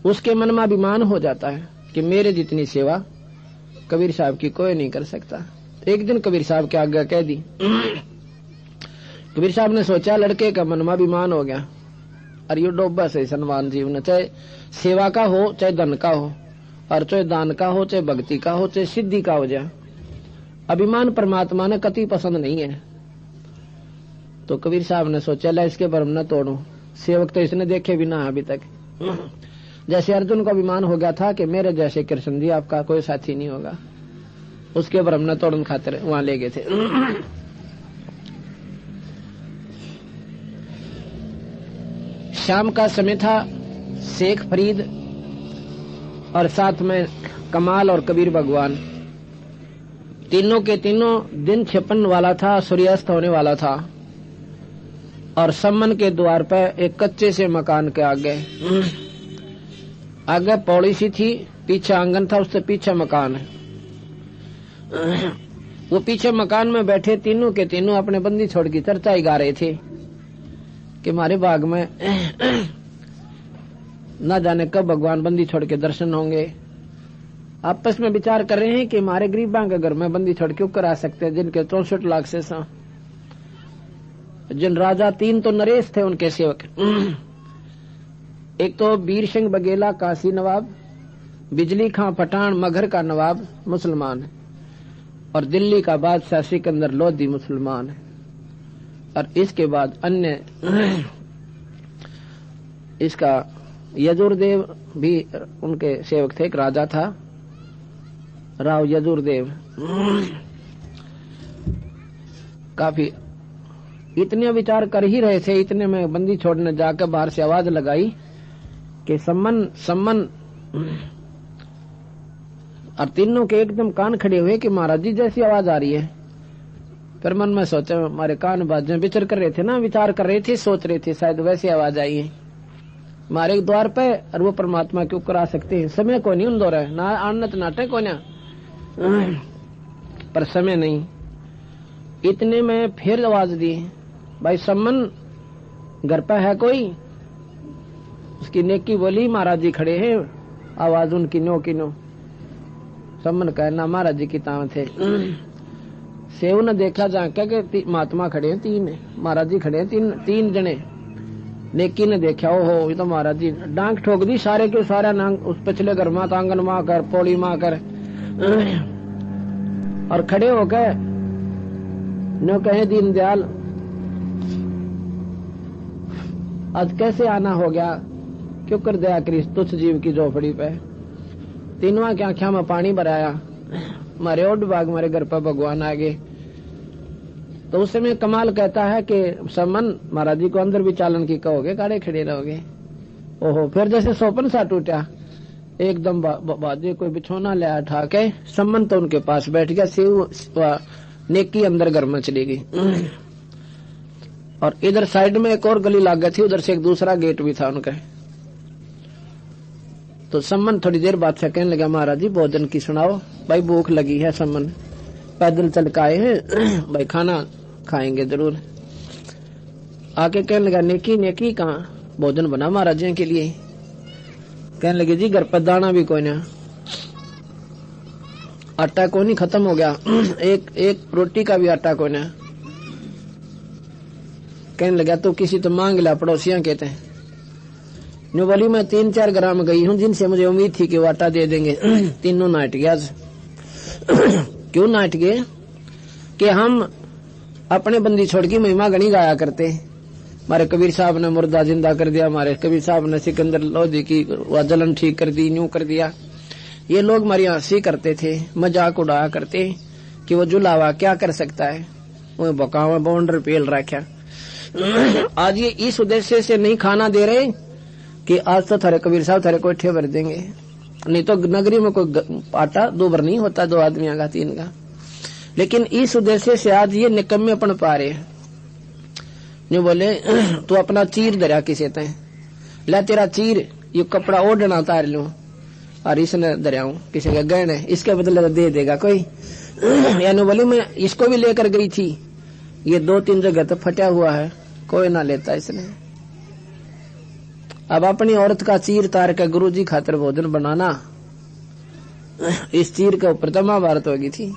उसके मन में अभिमान हो जाता है कि मेरे जितनी सेवा कबीर साहब की कोई नहीं कर सकता। एक दिन कबीर साहब के आगे कह दी। कबीर साहब ने सोचा लड़के का मन में अभिमान हो गया, और ये डोबा से सम्मान जीवन, चाहे सेवा का हो, चाहे धन का हो, और चाहे दान का हो, चाहे भक्ति का हो, चाहे सिद्धि का हो जाए, अभिमान परमात्मा ने कति पसंद नहीं है। तो कबीर साहब ने सोचा ला इसके भरम न तोड़ू, सेवक तो इसने देखे भी ना अभी तक। जैसे अर्जुन को अभिमान हो गया था कि मेरे जैसे कृष्ण जी आपका कोई साथी नहीं होगा, उसके भरम न तोड़न खातिर वहां ले गए थे। शाम का समय था, शेख फरीद और साथ में कमाल और कबीर भगवान, तीनों के तीनों दिन छिपन वाला था, सूर्यास्त होने वाला था। और सम्मन के द्वार पर एक कच्चे से मकान के आगे पौड़ी सी थी, पीछे आंगन था, उससे पीछे मकान है। वो पीछे मकान में बैठे तीनों के तीनों अपने बंदी छोड़ की चर्चा ही गा रहे थे कि हमारे बाग में न जाने कब भगवान बंदी छोड़ के दर्शन होंगे। आपस में विचार कर रहे हैं कि हमारे गरीबां के घर में बंदी छोड़ क्यों करा सकते हैं, जिनके 64 लाख से जिन राजा 3 तो नरेश थे उनके सेवक। एक तो वीर सिंह बघेला काशी नवाब, बिजली खां पठान मगहर का नवाब मुसलमान है, और दिल्ली का बादशाह सिकंदर लोधी मुसलमान है। और इसके बाद अन्य इसका यजुर्देव भी उनके सेवक थे, एक राजा था राव यजुर्देव। काफी इतने विचार कर ही रहे थे, इतने में बंदी छोड़ने जाकर बाहर से आवाज लगाई कि सम्मन। और तीनों के एकदम कान खड़े हुए कि महाराज जी जैसी आवाज आ रही है। फिर मन में सोचा हमारे कान बाजें विचार कर रहे थे ना, विचार कर रहे थे, सोच रहे थे शायद वैसी आवाज आई है हमारे द्वार पे, और वो परमात्मा क्यों करा सकते हैं। समय को नहीं उन दो रहे ना, आनत नाटक को ना, पर समय नहीं। इतने में फिर आवाज दी, भाई सम्मन घर पे है कोई? उसकी नेकी बोली महाराज जी खड़े हैं। आवाज उनकी नो की नो। सम्मन कहना महाराज जी की ताव थे। सेव ने देखा जाके कि महात्मा खड़े हैं 3, महाराज जी खड़े हैं 3 जने। नेकी ने देखा ओहो ये तो महाराज जी, डांग ठोक दी सारे के सारा नांग उस पिछले घर माँ आंगन माँ कर पौड़ी माँ कर, और खड़े होकर नो कहे दीनदयाल आज कैसे आना हो गया, क्यों कर दया करी तुच्छ जीव की झोपड़ी पे। तीनवा की आंखों में पानी भराया, मारे ओड बाग मारे घर पर भगवान आ गए। तो उस समय कमाल कहता है कि सम्मन महाराज जी को अंदर भी चालन की कहोगे, काड़े खड़े रहोगे। ओहो फिर जैसे सोपन सा टूटा, एकदम बाजे कोई बिछोना ले उठा के सम्मन तो उनके पास बैठ गया। सेव नेकी अंदर घर में चली गई, और इधर साइड में एक और गली लाग गई थी, उधर से एक दूसरा गेट भी था उनका। तो सम्मन थोड़ी देर बाद से कहने लगा महाराज जी भोजन की सुनाओ, भाई भूख लगी है। सम्मन पैदल चल के आए हैं भाई, खाना खाएंगे जरूर। आके कहने लगा नेकी नेकी कहाँ, भोजन बना महाराज जी के लिए। कहने लगे जी घर पर दाना भी कोई ना, आटा कोई नहीं, खत्म हो गया, एक रोटी का भी आटा कोई ना। कहने लगा तो किसी तो मांग ला, पड़ोसियां कहते हैं। न्यू बोली मैं 3-4 ग्राम गई हूं जिनसे मुझे उम्मीद थी कि वो आटा दे देंगे, तीनों नाट गया। क्यों नाट गए कि हम अपने बंदी छोड़ की महिमा गणी गाया करते। हमारे कबीर साहब ने मुर्दा जिंदा कर दिया, हमारे कबीर साहब ने सिकंदर लोधी की जलन ठीक कर दी, न्यू कर दिया। ये लोग हमारी हंसी करते थे, मजाक उड़ाया करते कि वो जुलावा क्या कर सकता है, वो बकावा बाउंडर पेल रखा। आज ये इस उद्देश्य से नहीं खाना दे रहे कि आज तो थारे कबीर साहब थारे कोठे भर देंगे, नहीं तो नगरी में कोई आटा 2 बार नहीं होता, 2 आदमियों का 3 का। लेकिन इस उद्देश्य से आज ये निकम्मे अपन पा रहे हैं। जो बोले तू अपना चीर दरिया किसे तय, ला तेरा चीर, ये कपड़ा ओढ़ना उतार लूं और इसने दरियाऊं किसी का गहने, इसके बदले तो दे देगा कोई। यानी बोली मैं इसको भी लेकर गई थी, ये 2-3 जगह तो फटा हुआ है, कोई ना लेता इसने। अब अपनी औरत का चीर तार के गुरुजी खातिर भोजन बनाना, इस चीर के ऊपर तो महाभारत होगी थी।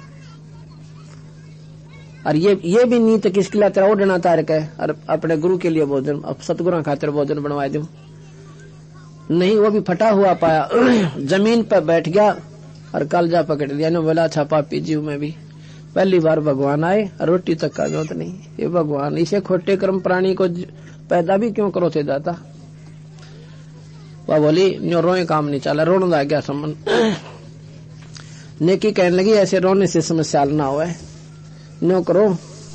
और ये भी नीत किसके लिए, तेरा ओढ़ना तार के और अपने गुरु के लिए भोजन, अब सतगुरु खातिर भोजन बनवा दूं, नहीं वो भी फटा हुआ पाया। जमीन पर बैठ गया और कलजा पकड़ लिया। ने बोला अच्छा पापी जीव में भी पहली बार भगवान आए, रोटी तक का जोत नहीं। ये भगवान इसे खोटे कर्म प्राणी को पैदा भी क्यों करो थे दाता। वह बोली न्यो रोए काम नहीं चला, रोने लग गया समन। नेकी कहने लगी ऐसे रोने से समस्या ना हो, न्यो करो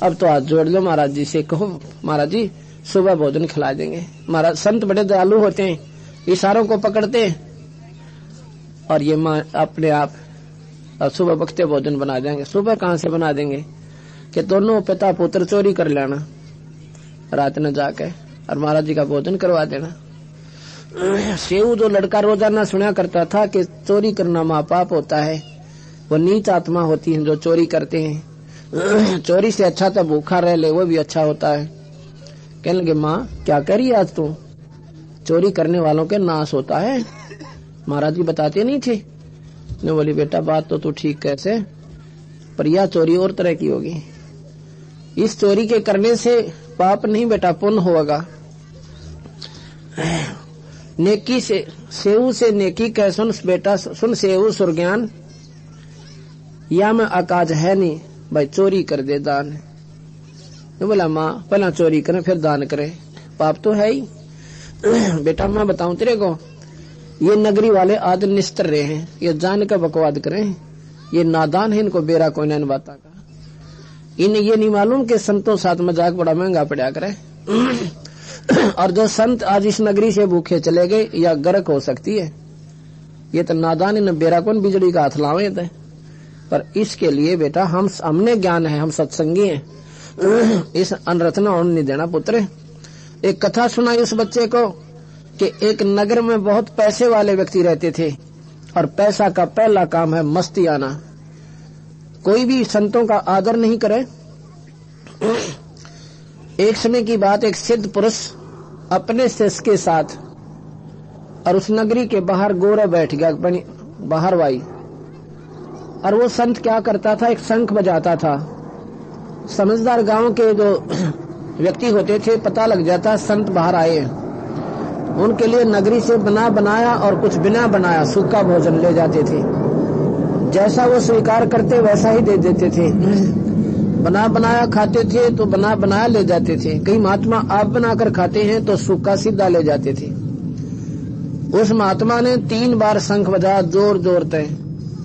अब तो हाथ जोड़ लो महाराज जी से, कहो महाराज जी सुबह भोजन खिला देंगे। महाराज संत बड़े दयालु होते हैं, इशारों को पकड़ते हैं और ये अपने आप सुबह बखते भोजन बना देंगे। सुबह कहाँ से बना देंगे कि दोनों पिता पुत्र चोरी कर लेना रात में जाके और महाराज जी का भोजन करवा देना। सेऊ जो लड़का रोजाना सुना करता था कि चोरी करना महापाप होता है, वो नीच आत्मा होती है जो चोरी करते हैं। चोरी से अच्छा तो भूखा रह ले, वो भी अच्छा होता है। कहने लगे माँ क्या करी आज तू, चोरी करने वालों के नाश होता है, महाराज जी बताते नहीं थे। ने बोली बेटा बात तो तू ठीक कैसे, पर यह चोरी और तरह की होगी। इस चोरी के करने से पाप नहीं बेटा पुण्य होगा। नेकी से सेऊ से नेकी कह सुन बेटा, सुन सेऊ सुरज्ञान, या में अकाज है नहीं भाई चोरी कर दे दान। ने बोला माँ पहला चोरी करें फिर दान करें, पाप तो है ही। बेटा मैं बताऊं तेरे को, ये नगरी वाले आज निस्तर रहे हैं, ये जान का बकवाद करें, ये नादान है, इनको बेरा कोई नहीं बाता का। इन्हें ये नहीं मालूम कि संतों साथ मजाक बड़ा महंगा पड़ा करे। और जो संत आज इस नगरी से भूखे चले गए या गर्क हो सकती है, ये तो नादान, इन बेरा कौन बिजली का हाथ लावे थे। पर इसके लिए बेटा हमने ज्ञान है, हम सत्संगी हैं, इस अनरचना होने नहीं देना पुत्र। एक कथा सुनाई उस बच्चे को कि एक नगर में बहुत पैसे वाले व्यक्ति रहते थे और पैसा का पहला काम है मस्ती आना, कोई भी संतों का आदर नहीं करे। एक समय की बात, एक सिद्ध पुरुष अपने शिष्य के साथ और उस नगरी के बाहर गोरा बैठ गया, बाहर वाई, और वो संत क्या करता था, एक शंख बजाता था। समझदार गांव के जो व्यक्ति होते थे पता लग जाता संत बाहर आए, उनके लिए नगरी से बना बनाया और कुछ बिना बनाया सूखा भोजन ले जाते थे। जैसा वो स्वीकार करते वैसा ही दे देते थे। बना बनाया खाते थे तो बना बनाया ले जाते थे। कई महात्मा आप बनाकर खाते हैं तो सूखा सीधा ले जाते थे। उस महात्मा ने 3 बार शंख बजाया जोर जोर तय,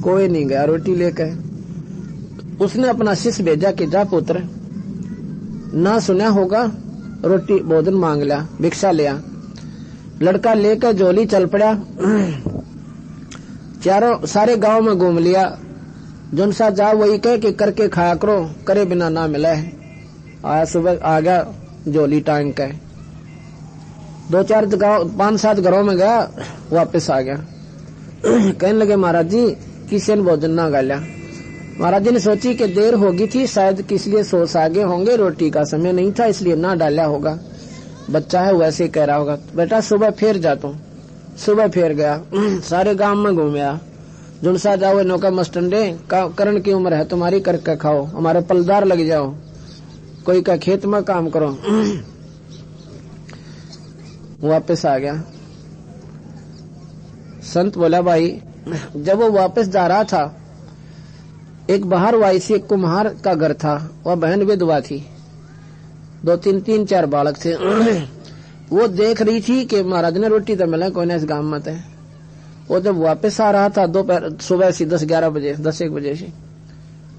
कोई नहीं गया रोटी लेकर। उसने अपना शिष्य भेजा कि जा पुत्र, ना सुना होगा, रोटी भोजन मांग लिया, भिक्षा लिया। लड़का लेकर झोली चल पड़ा, चारों सारे गांव में घूम लिया। जोन सा जा वही कह कि करके खाया करो, करे बिना ना मिला है। आया सुबह आ गया झोली टांग के, 2-4 गाँव 5-7 घरों में गया, वापस आ गया। कहने लगे महाराज जी किसी ने भोजन ना गालिया। महाराज जी ने सोची कि देर होगी थी, शायद किस लिए सोच आगे होंगे, रोटी का समय नहीं था इसलिए ना डाला होगा, बच्चा है वैसे ही कह रहा होगा। बेटा सुबह फिर जाता हूँ। सुबह फिर गया, सारे गांव में घूमया, जुनसा जाओ नौका मस्टंडे, करण की उम्र है तुम्हारी, करके खाओ, हमारे पलदार लग जाओ, कोई का खेत में काम करो। वापस आ गया। संत बोला भाई, जब वो वापस जा रहा था, एक बाहर वायसी एक कुम्हार का घर था, वह बहन विधवा थी, 2-3-4 बालक थे। वो देख रही थी कि महाराज ने रोटी तो मिला कोई ना इस गांव में थे। वो जब वापस आ रहा था दोपहर सुबह से 10-11 बजे 10-1 बजे से,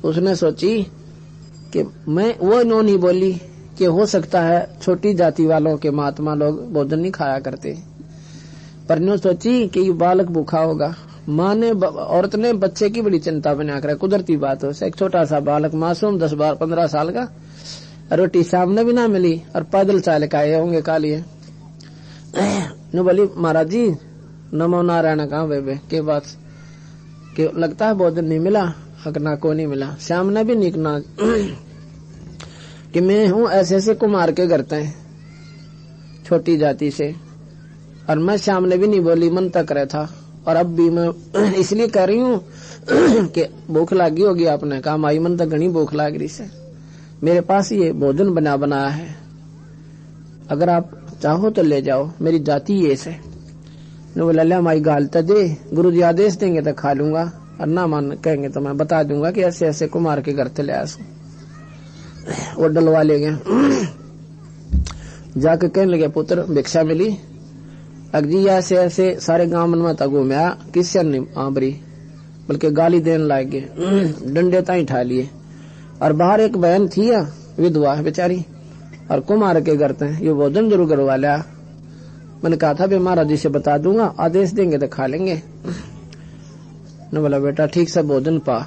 उसने सोची कि मैं वो नो नहीं बोली कि हो सकता है छोटी जाति वालों के महात्मा लोग भोजन नहीं खाया करते, पर न्यू सोची कि ये बालक भूखा होगा। माँ ने औरत ने बच्चे की बड़ी चिंता बना कर, कुदरती बात हो, एक छोटा सा बालक मासूम 10-15 साल का, रोटी सामने भी ना मिली और पैदल चाल के आए होंगे कालिए। नु बोली महाराज जी नमो नारायण कहा बेबे के बात के लगता है भोजन नहीं मिला, हकना को नहीं मिला। श्याम ने भी निकना कि मैं हूँ ऐसे ऐसे कुमार के घर हैं छोटी जाति से, और मैं श्याम ने भी नहीं बोली, मन तक रहा था, और अब भी मैं इसलिए कह रही हूँ कि भूख लगी होगी। आपने कहा माई मन तक घनी भूख लग रही से, मेरे पास ये भोजन बनाया है, अगर आप चाहो तो ले जाओ, मेरी जाति ये से। बोला ले माई गाल तो दे, गुरु जी आदेश देंगे तो खा लूंगा, और ना मान कहेंगे तो मैं बता दूंगा कि ऐसे ऐसे कुमार के घर से ले आया। वो डलवा ले गया। जाके कहने लगे पुत्र भिक्षा मिली, अगजी ऐसे ऐसे सारे गांव में तक घूमया, किसी नहीं आबरी, बल्कि गाली देने लग गए, डंडे ताई ठा लिए। और बाहर एक बहन थी विधवा बेचारी, और कुमार के घर थे, ये भोजन जरूर करवा लिया। मैंने कहा था महाराज जी से बता दूंगा, आदेश देंगे तो खा लेंगे। ने बोला बेटा ठीक से भोजन पा,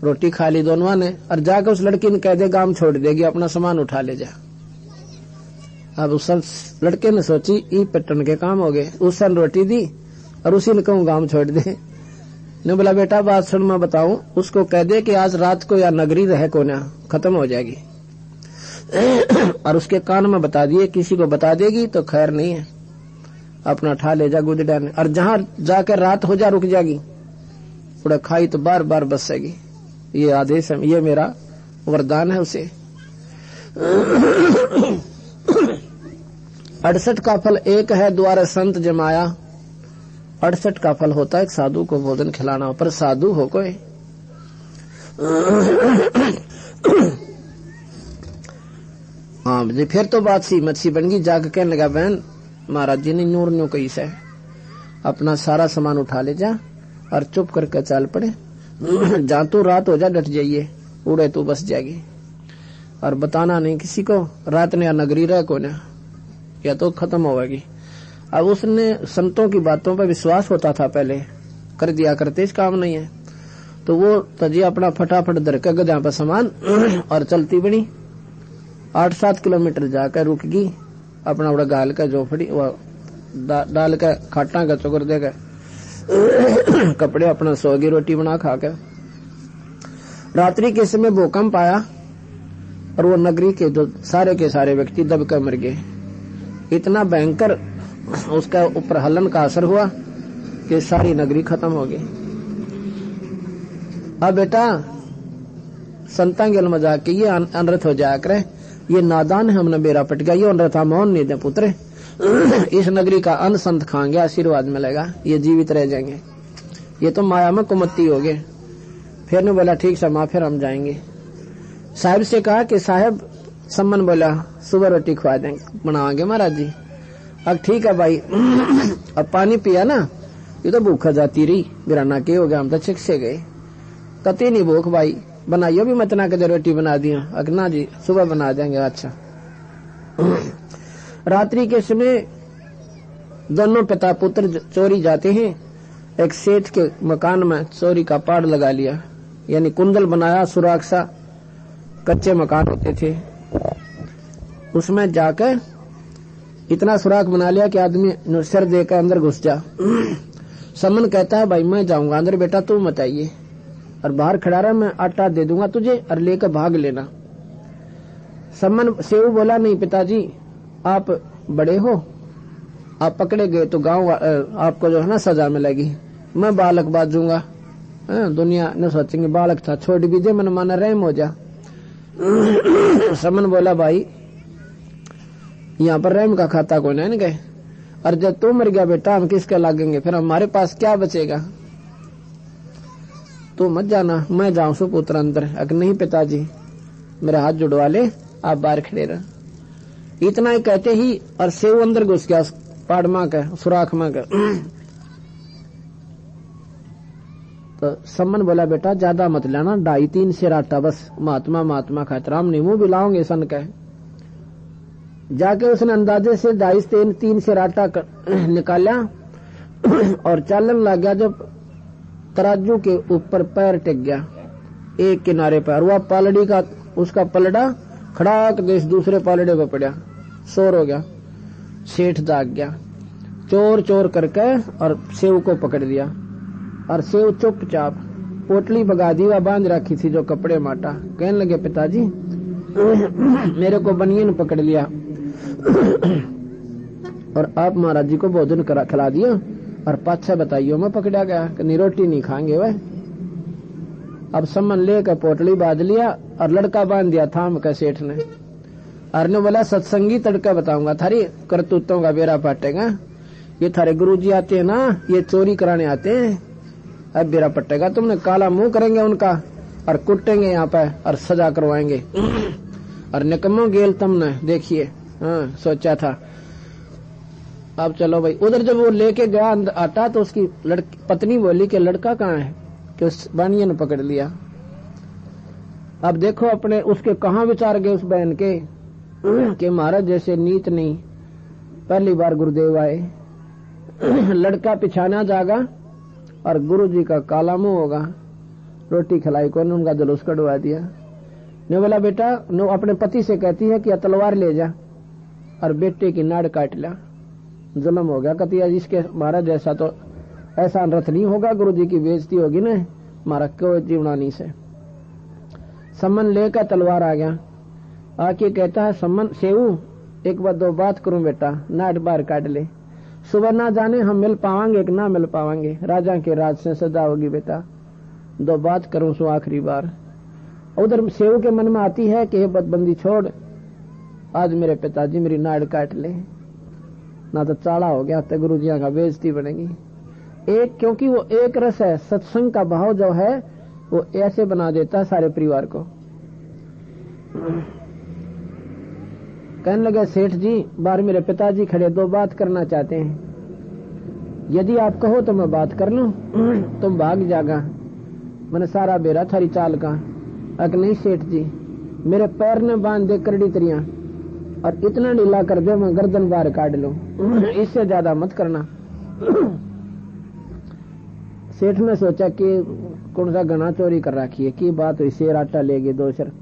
रोटी खा ली दोनों ने, और जाकर उस लड़की ने कह दे गांव छोड़ देगी, अपना सामान उठा ले जा। अब उस लड़के ने सोची ई पट्टन के काम हो गए, उस सन रोटी दी और उसी ने कहूँ गांव छोड़ दे। ने बोला बेटा बात सुन मैं बताऊं, उसको कह दे कि आज रात को या नगरी रहे को ना खत्म हो जाएगी, और उसके कान में बता दिए, किसी को बता देगी तो खैर नहीं है, अपना ठा ले जा गुजरा ने, और जहां जाकर रात हो जा रुक जाएगी, थोड़ा खाई तो बार बार बसेगी। ये आदेश है, ये मेरा वरदान है उसे। 68 का फल एक है द्वार संत जमाया, 68 का फल होता है एक साधु को भोजन खिलाना, पर साधु हो कोई। हाँ जी, फिर तो बात सी मच्छी बन गई। जाकर कहने लगा बहन महाराज जी ने नूर न्यू कही से, अपना सारा सामान उठा ले जा और चुप करके चल पड़े, जहाँ तू रात हो जा डट जाइए, उड़े तू बस जाएगी, और बताना नहीं किसी को, रात ने या नगरी रह को ना, या तो खत्म होगी। अब उसने संतों की बातों पर विश्वास होता था, पहले कर दिया करते, इस काम नहीं है, तो वो तजी अपना फटाफट धर के गधा पर सामान और चलती बनी। 8-7 किलोमीटर जाकर रुक गई, अपना बड़ा गाल का जोफड़ी डाल के खाटा का चुकर दे के कपड़े अपना सोगी, रोटी बना खा के। रात्रि के समय भूकंप आया और वो नगरी के जो सारे के सारे व्यक्ति दब कर मर गए। इतना भयंकर उसका ऊपर हलन का असर हुआ कि सारी नगरी खत्म हो गई। अब बेटा संता गेल मजाक के ये अनर्थ हो जाया करे, ये नादान है, हमने बेरा पट गया, ये अनर्था मोहन नहीं दे पुत्र, इस नगरी का अन्न संत खाएंगे, आशीर्वाद मिलेगा, ये जीवित रह जाएंगे, ये तो माया में कुमत्ती हो गए। फिर ने बोला ठीक है माँ, फिर हम जाएंगे। साहब से कहा कि साहब सम्मन बोला सुबह रोटी खवा देंगे, बनावांगे महाराज जी। अब ठीक है भाई। अब पानी पिया ना, ये तो भूखा जाती रही, बिराना के हो गया, हम तो छिक से गए, कती नहीं भूख भाई, बनाइयो भी मत ना के रोटी बना दिया। अगना जी सुबह बना देंगे। अच्छा। रात्रि के समय दोनों पिता पुत्र चोरी जाते हैं, एक सेठ के मकान में चोरी का पाड़ लगा लिया, यानी कुंडल बनाया, सुरक्षा, कच्चे मकान होते थे, उसमें जाकर इतना सुराख बना लिया कि आदमी सिर देकर अंदर घुस जा। समन कहता है भाई मैं जाऊंगा अंदर, बेटा तू मत आइए, और बाहर खड़ा रहा, मैं आटा दे दूंगा तुझे और लेकर भाग लेना। सम्मन सेऊ बोला नहीं पिताजी, आप बड़े हो, आप पकड़े गए तो गांव आपको जो है ना सजा मिलेगी, मैं बालक बाजूंगा। दुनिया न सोचेंगे बालक था, छोड़ भी दे, मन माना रहम हो जा। सम्मन बोला भाई यहाँ पर रहम का खाता कोई नहीं गए, और जब तू मर गया बेटा हम किसके लागेंगे, फिर हमारे पास क्या बचेगा। तू मत जाना, मैं जाऊं सु पुत्र अंदर। अगर नहीं पिताजी मेरा हाथ जुड़वा ले, आप बाहर खड़े रह। इतना ही कहते ही और सेव अंदर घुस गया पाड़मा के सुराख में के। तो सम्मन बोला बेटा ज्यादा मत लेना, 2.5-3 सेर आटा बस, महात्मा महात्मा खाता, हम नहीं मुंह भी लाओगे सन कह। जाके उसने अंदाजे से 2.5-3 सेर आटा निकाला और चालन लग गया। जब तराजू के ऊपर पैर टेक गया एक किनारे पर, वह पालड़ी का उसका पलड़ा खड़ाक देश दूसरे पालड़े पर पड़ा, शोर हो गया। सेठ जाग गया, चोर चोर करके और सेव को पकड़ दिया। और सेव चुपचाप पोटली भगा दी, वह बांध रखी थी जो कपड़े माटा। कहने लगे पिताजी मेरे को बनियन पकड़ लिया और आप महाराज जी को भोजन खिला दिया, और पाछा बताइयो मैं पकड़ा गया कि रोटी नहीं खाएंगे वह। अब सम्मन लेकर पोटली बांध लिया और लड़का बांध दिया थाम का सेठ ने। और ने बोला सत्संगी तड़का बताऊंगा, थारी करतूतों का बेरा पाटेगा। ये थारे गुरुजी आते हैं ना, ये चोरी कराने आते हैं, अब बेरा पटेगा। तुमने काला मुंह करेंगे उनका और कुटेंगे यहाँ पे और सजा करवाएंगे। और निकम्मो गेल तुमने, देखिए। हाँ सोचा था। अब चलो भाई, उधर जब वो लेके गया आटा तो उसकी पत्नी बोली कि लड़का कहाँ है, कि उस बानिया ने पकड़ लिया। अब देखो अपने उसके कहाँ विचार गए उस बहन के कि महाराज जैसे नीत नहीं, पहली बार गुरुदेव आए, लड़का पिछाना जागा और गुरुजी का काला मुंह होगा। रोटी खिलाई को उनका जुलूस कटवा दिया। ने बोला बेटा, नो अपने पति से कहती है कि तलवार ले जा और बेटे की नाड़ काट ला। जुल्म हो गया, कहती है इसके महाराज जैसा तो ऐसा रथ नहीं होगा, गुरुजी की बेइज्जती होगी ना, मारा कोई जीवना नहीं से। सम्मन लेकर तलवार आ गया, आके कहता है सम्मन सेऊ एक बार 2 बात करूं बेटा, नाड़ बाहर काट ले, सुबह ना जाने हम मिल पावांगे कि ना मिल पावांगे, राजा के राज से सजा होगी बेटा, 2 बात करूं सो आखिरी बार। उधर सेऊ के मन में आती है कि बदबंदी छोड़, आज मेरे पिताजी मेरी नाड़ काट ले, ना तो चाड़ा हो गया तो गुरुजिया का बेइज्जती बनेगी। एक क्योंकि वो एक रस है, सत्संग का भाव जो है वो ऐसे बना देता है सारे परिवार को। कहने लगे सेठ जी बाहर मेरे पिताजी खड़े, 2 बात करना चाहते हैं, यदि आप कहो तो मैं बात कर लूं, तुम भाग जागा, मैंने सारा बेरा थारी चाल का। अगर नहीं सेठ जी मेरे पैर ने बांध दे करड़ी तरिया और इतना ढीला कर दे मैं गर्दन बाहर काट लूं, इससे ज्यादा मत करना। सेठ ने सोचा कि कौन सा गना चोरी कर रखी है, की बात हुई, शेर आटा ले गए 2 सेर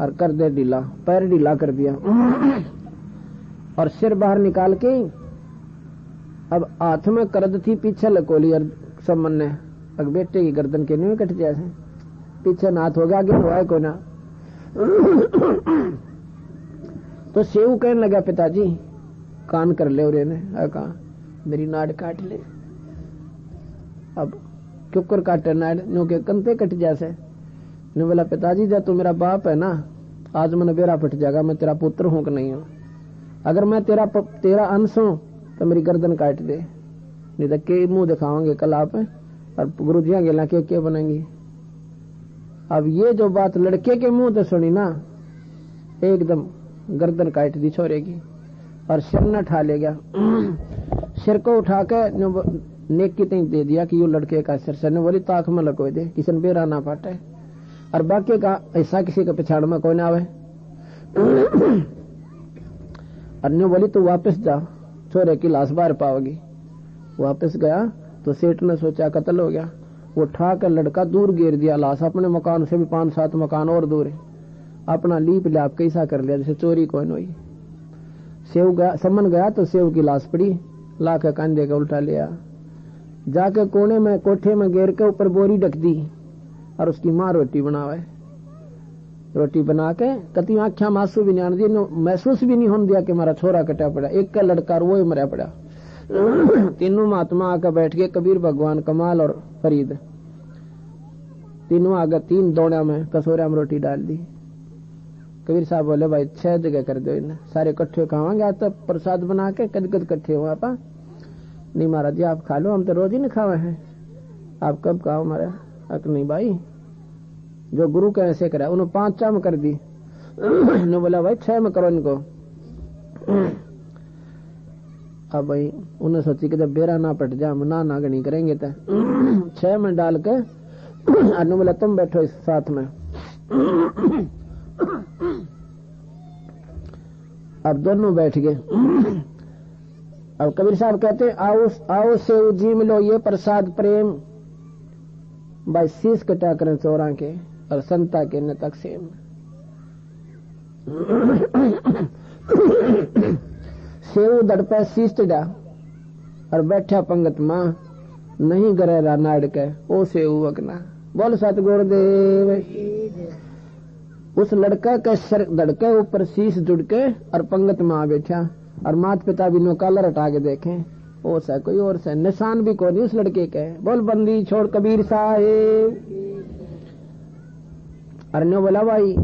और कर दे ढीला, पैर ढीला कर दिया और सिर बाहर निकाल के अब हाथ में करद थी, पीछे लकोली और सम्मन ने अब बेटे की गर्दन के नहीं कट जैसे पीछे नाथ हो गया, आगे हुआ को ना। तो सेऊ कहने लगा पिताजी कान कर ले, और ने कहा मेरी नाड़ काट ले। अब क्यों काटे नाड़, नो के कंते कट जैसे। ने बोला पिताजी जब तू मेरा बाप है ना, आज मैंने बेरा फट जाएगा, मैं तेरा पुत्र हूं कि नहीं हूं, अगर मैं तेरा अंश हूं तो मेरी गर्दन काट दे, नहीं तो के मुंह दिखाओगे कल आप, और गुरुजियां गेला के बनेंगी। अब ये जो बात लड़के के मुंह से सुनी ना, एकदम गर्दन काट दी छोरे की और सिर न उठा ले गया। सिर को उठा के नेक की दे दिया कि यो लड़के का सिर से, ने बोली ताक में लको दे, किसी ने बेरा ना पाटे, और बाकी का ऐसा किसी का पिछाड़ में कोई ना आवे। और ने बोली तू वापस जा, छोरे की लाश बाहर पाओगी। वापस गया तो सेठ ने सोचा कत्ल हो गया, वो उठा कर लड़का दूर गिर दिया, लाश अपने मकान से भी 5-7 मकान और दूर है, अपना लीप लाप कैसा कर लिया जैसे चोरी कोई हुई। सेव गया, सम्मन गया तो सेव की लाश पड़ी, ला के कंधे का उल्टा लिया, जाके कोने में कोठे में घेर के ऊपर बोरी ढक दी और उसकी माँ रोटी बनावे। रोटी बना के कति आख्या मासू भी नहीं आने दी, महसूस भी नहीं होने दिया कि हमारा छोरा कटा पड़ा। एक का लड़का वो ही मरा पड़ा। तीनों महात्मा आकर बैठ गए, कबीर, भगवान, कमाल और फरीद। तीनों आगे 3 दौड़िया में कसोरिया में रोटी डाल दी। कबीर साहब बोले भाई 6 जगह कर दो इन्हें, सारे इकट्ठे खावांगे। आज तो प्रसाद बना के कद कद इकट्ठे हुआ। आपा नहीं महाराज जी आप खा लो, हम तो रोज ही नहीं खावे हैं, आप कब खाओ हमारे। अक नहीं भाई, जो गुरु के ऐसे करा उन्होंने 5 में कर दी। ने बोला भाई 6 में करो इनको। अब भाई उन्हें सोची कि जब बेरा ना पट जाए हम ना गणी करेंगे तो 6 में डाल के अनु बोला तुम बैठो इस साथ में। अब दोनों बैठ गए। अब कबीर साहब कहते आओ आओ से जी मिलो ये प्रसाद प्रेम, भाई शीश कटा करें चौरा के और संता के न तकसीम। सेव दड़पे शीश चढ़ा और बैठा पंगत मां, नहीं करे रा नाड़ के ओ सेव वगना। बोल सतगुरुदेव। उस लड़का के सर दड़के ऊपर शीश जुड़ के और पंगत मां बैठा और माता पिता भी नो कालर हटा के देखे, ओ सा कोई और से निशान भी कोई नहीं उस लड़के के। बोल बंदी छोड़ कबीर साहेब। अरे बोला भाई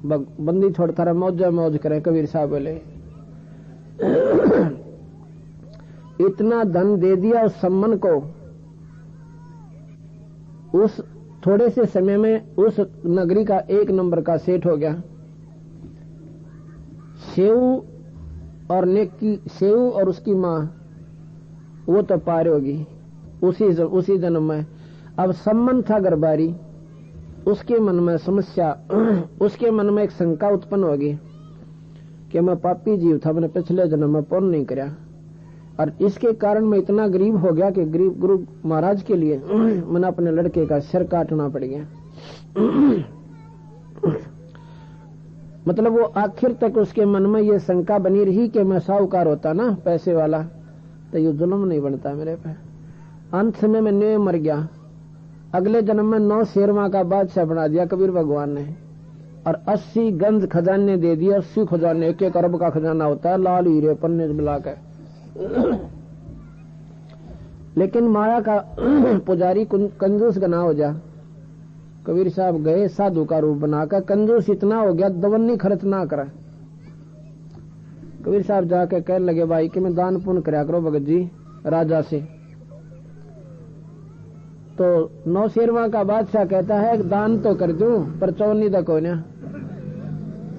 बंदी छोड़ थारा मौज मौज करे। कबीर साहब बोले इतना धन दे दिया उस सम्मन को, उस थोड़े से समय में उस नगरी का 1 नंबर का सेठ हो गया। सेव और उसकी माँ वो तो पार होगी उसी जन्म में। अब सम्मन था गरबारी, उसके मन में समस्या, उसके मन में एक शंका उत्पन्न होगी कि मैं पापी जीव था, मैंने पिछले जन्म में पुण्य नहीं कराया और इसके कारण मैं इतना गरीब हो गया कि गरीब गुरु महाराज के लिए मैंने अपने लड़के का सिर काटना पड़ गया। मतलब वो आखिर तक उसके मन में ये शंका बनी रही कि मैं साहूकार होता ना पैसे वाला तो ये जुल्म नहीं बनता मेरे पे। अंत समय में 9 मर गया। अगले जन्म में 9 शेरवा का बादशाह बना दिया कबीर भगवान ने और 80 गंज खजाने दे दिए। 80 खजाने, 1 अरब का खजाना होता है, लाल हीरे पन्ने से मिला के। लेकिन माया का पुजारी कंजूस गना हो जा। कबीर साहब गए साधु का रूप बनाकर, कंजूस इतना हो गया दवन्नी खर्च ना करा। कबीर साहब जाके कहने लगे भाई कि मैं दान पुण्य कराया करो भगत जी राजा से। तो 9 शेरवा का बादशाह कहता है दान तो कर दूं पर चौनी तक को ना,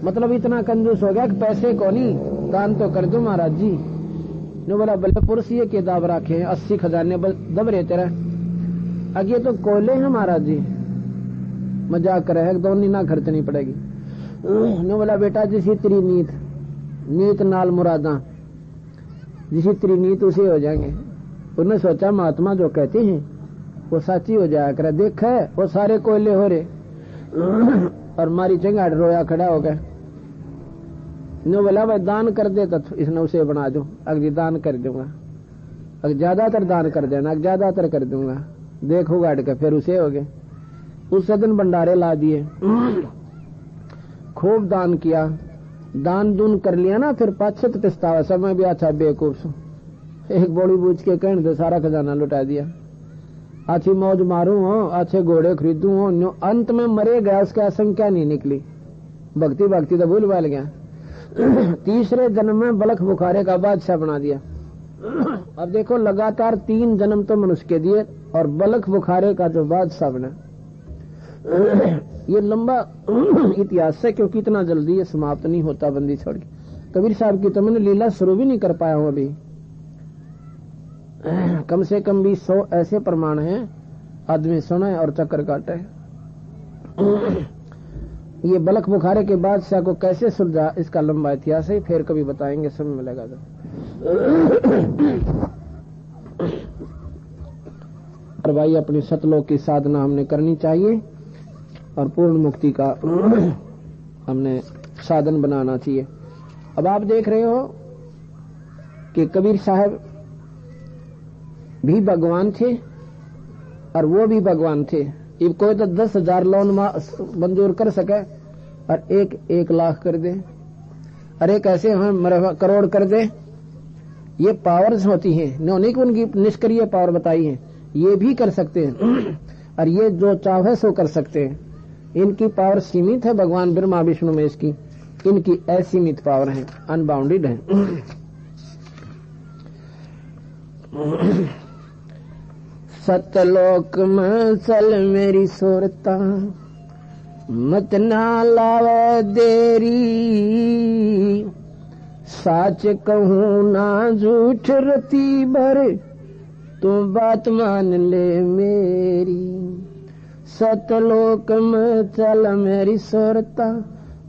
मतलब इतना कंजूस हो गया कि पैसे को नहीं, दान तो कर दूं महाराज जी। ने बोला बल्ले पुरुष ये के दाब रखे 80 खजाने दब रहे तेरा, आगे तो कोयले हैं महाराज जी, मजाक करे है, दोनी ना खर्चनी पड़ेगी। ने बोला बेटा जिसी तेरी नीत नाल मुरादा, जिसी तेरी नीत उसे हो जाएंगे। उन्होंने सोचा महात्मा जो कहते हैं वो सच्ची हो जाया करे। देख है वो सारे कोयले हो रहे और मारी चंगाड़ रोया खड़ा हो गया। ने बोला भाई दान कर दे तो इसने उसे बना दो, अगली दान कर दूंगा, अगर ज्यादातर दान कर देना, ज्यादातर कर दूंगा, देखो गाड़ के फिर उसे हो गए। उस दिन भंडारे ला दिए, खूब दान किया, दान दून कर लिया ना, फिर पाछत पछतावा समय भी अच्छा बेवकूफ। एक बोली बूझ के कहने दे सारा खजाना लुटा दिया, अच्छी मौज मारू हो, अच्छे घोड़े खरीदू हो, अंत में मरे गया, उसकी आशंका नहीं निकली। भक्ति तो भूल भाल गया। तीसरे जन्म में बलख बुखारे का बादशाह बना दिया। अब देखो लगातार 3 जन्म तो मनुष्य के दिए और बलख बुखारे का जो बादशाह बना। ये लंबा इतिहास है क्योंकि इतना जल्दी ये समाप्त नहीं होता बंदी छोड़ के। कबीर साहब की तो मैंने लीला शुरू भी नहीं कर पाया हूं अभी। कम से कम भी 100 ऐसे प्रमाण हैं, आदमी सुने और चक्कर काटे। ये बलख बुखारे के बादशाह को कैसे सुलझा इसका लंबा इतिहास है, फिर कभी बताएंगे, समय मिलेगा तो। और भाई अपनी सतलोक की साधना हमने करनी चाहिए और पूर्ण मुक्ति का हमने साधन बनाना चाहिए। अब आप देख रहे हो कि कबीर साहब भी भगवान थे और वो भी भगवान थे। ये कोई तो 10,000 लोन मंजूर कर सके और 1 लाख कर दे, अरे कैसे हम करोड़ कर दे। ये पावर्स होती हैं, उन्होंने उनकी निष्क्रिय पावर बताई है, ये भी कर सकते हैं और ये जो चाहे सो कर सकते हैं। इनकी पावर सीमित है, भगवान ब्रह्मा विष्णु में इसकी, इनकी असीमित पावर है, अनबाउंडेड है। सतलोक में चल मेरी सुरता, मत ना लावे देरी, साच कहूँ ना झूठ रती भर, तू बात मान ले मेरी। सतलोक में चल मेरी सुरता,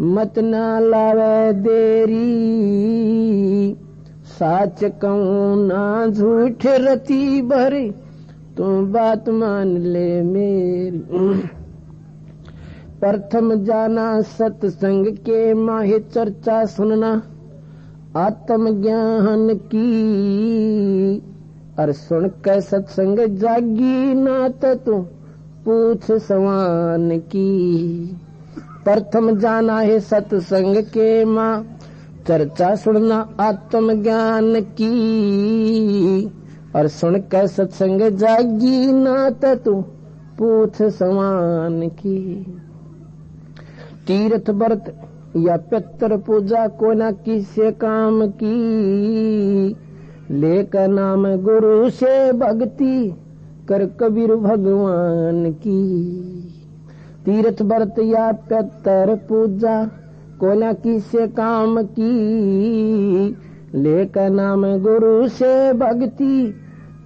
मत ना लावे देरी, साच कहूँ ना झूठ रती भर, तू बात मान ले मेरी। प्रथम जाना सत्संग के माहे चर्चा सुनना, आत्म ज्ञान की और सुन के सत्संग जागी ना तो तू पूछ सवान की। प्रथम जाना है सत्संग के माँ चर्चा सुनना आत्म ज्ञान की, और सुन के सत्संग जागी ना तो तू पूछ सवान की। तीर्थ व्रत या पितर पूजा को न किसे काम की, लेकर नाम गुरु से भक्ति कर कबीर भगवान की। तीर्थ व्रत या पितर पूजा को न किसे काम की, लेकर नाम गुरु से भक्ति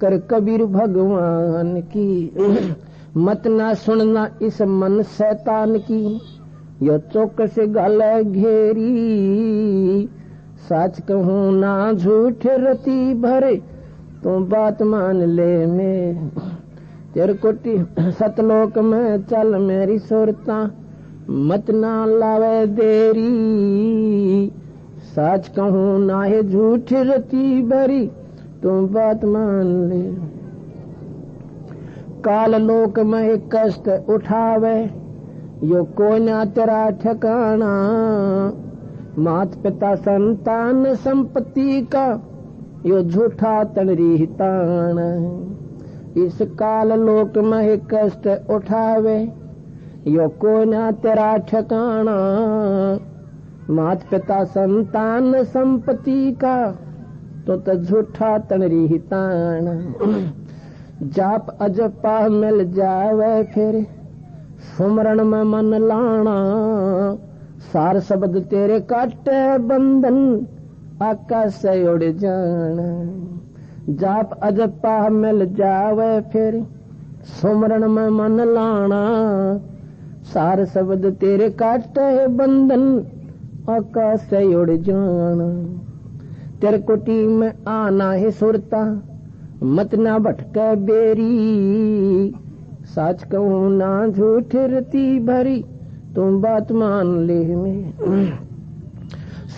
कर कबीर भगवान की। मत ना सुनना इस मन शैतान की, यो चौकस गल घेरी, साच कहूँ ना झूठ रती भरे, तू बात मान ले में। तेरे कोटि सतलोक में चल मेरी सुरता, मत ना लावे देरी, साच कहूँ ना है झूठ रती भरी, तू बात मान ले। काल लोक में कष्ट उठावे, यो कोई ना तेरा ठिकाना, मात पिता संतान संपत्ति का यो झूठा तनरी तान। इस काल लोक में कष्ट उठावे, यो कोई ना तेरा ठिकाना, मात पिता संतान संपत्ति का तो झूठा तनरी तान। जाप अजपा मिल जावे फिर, सुमरण में मन लाना, सार शब्द तेरे काटे बंधन, आकाश से उड़ जाना। जाप अजपा मिल जावे फिर, सुमरण में मन लाना, सार शब्द तेरे काटे बंधन, आकाश से उड़ जाना। तेरे कुटी में आना है सुरता, मत ना भटके बेरी, साच कहूँ ना झूठ रती भरी, तुम बात मान ले में।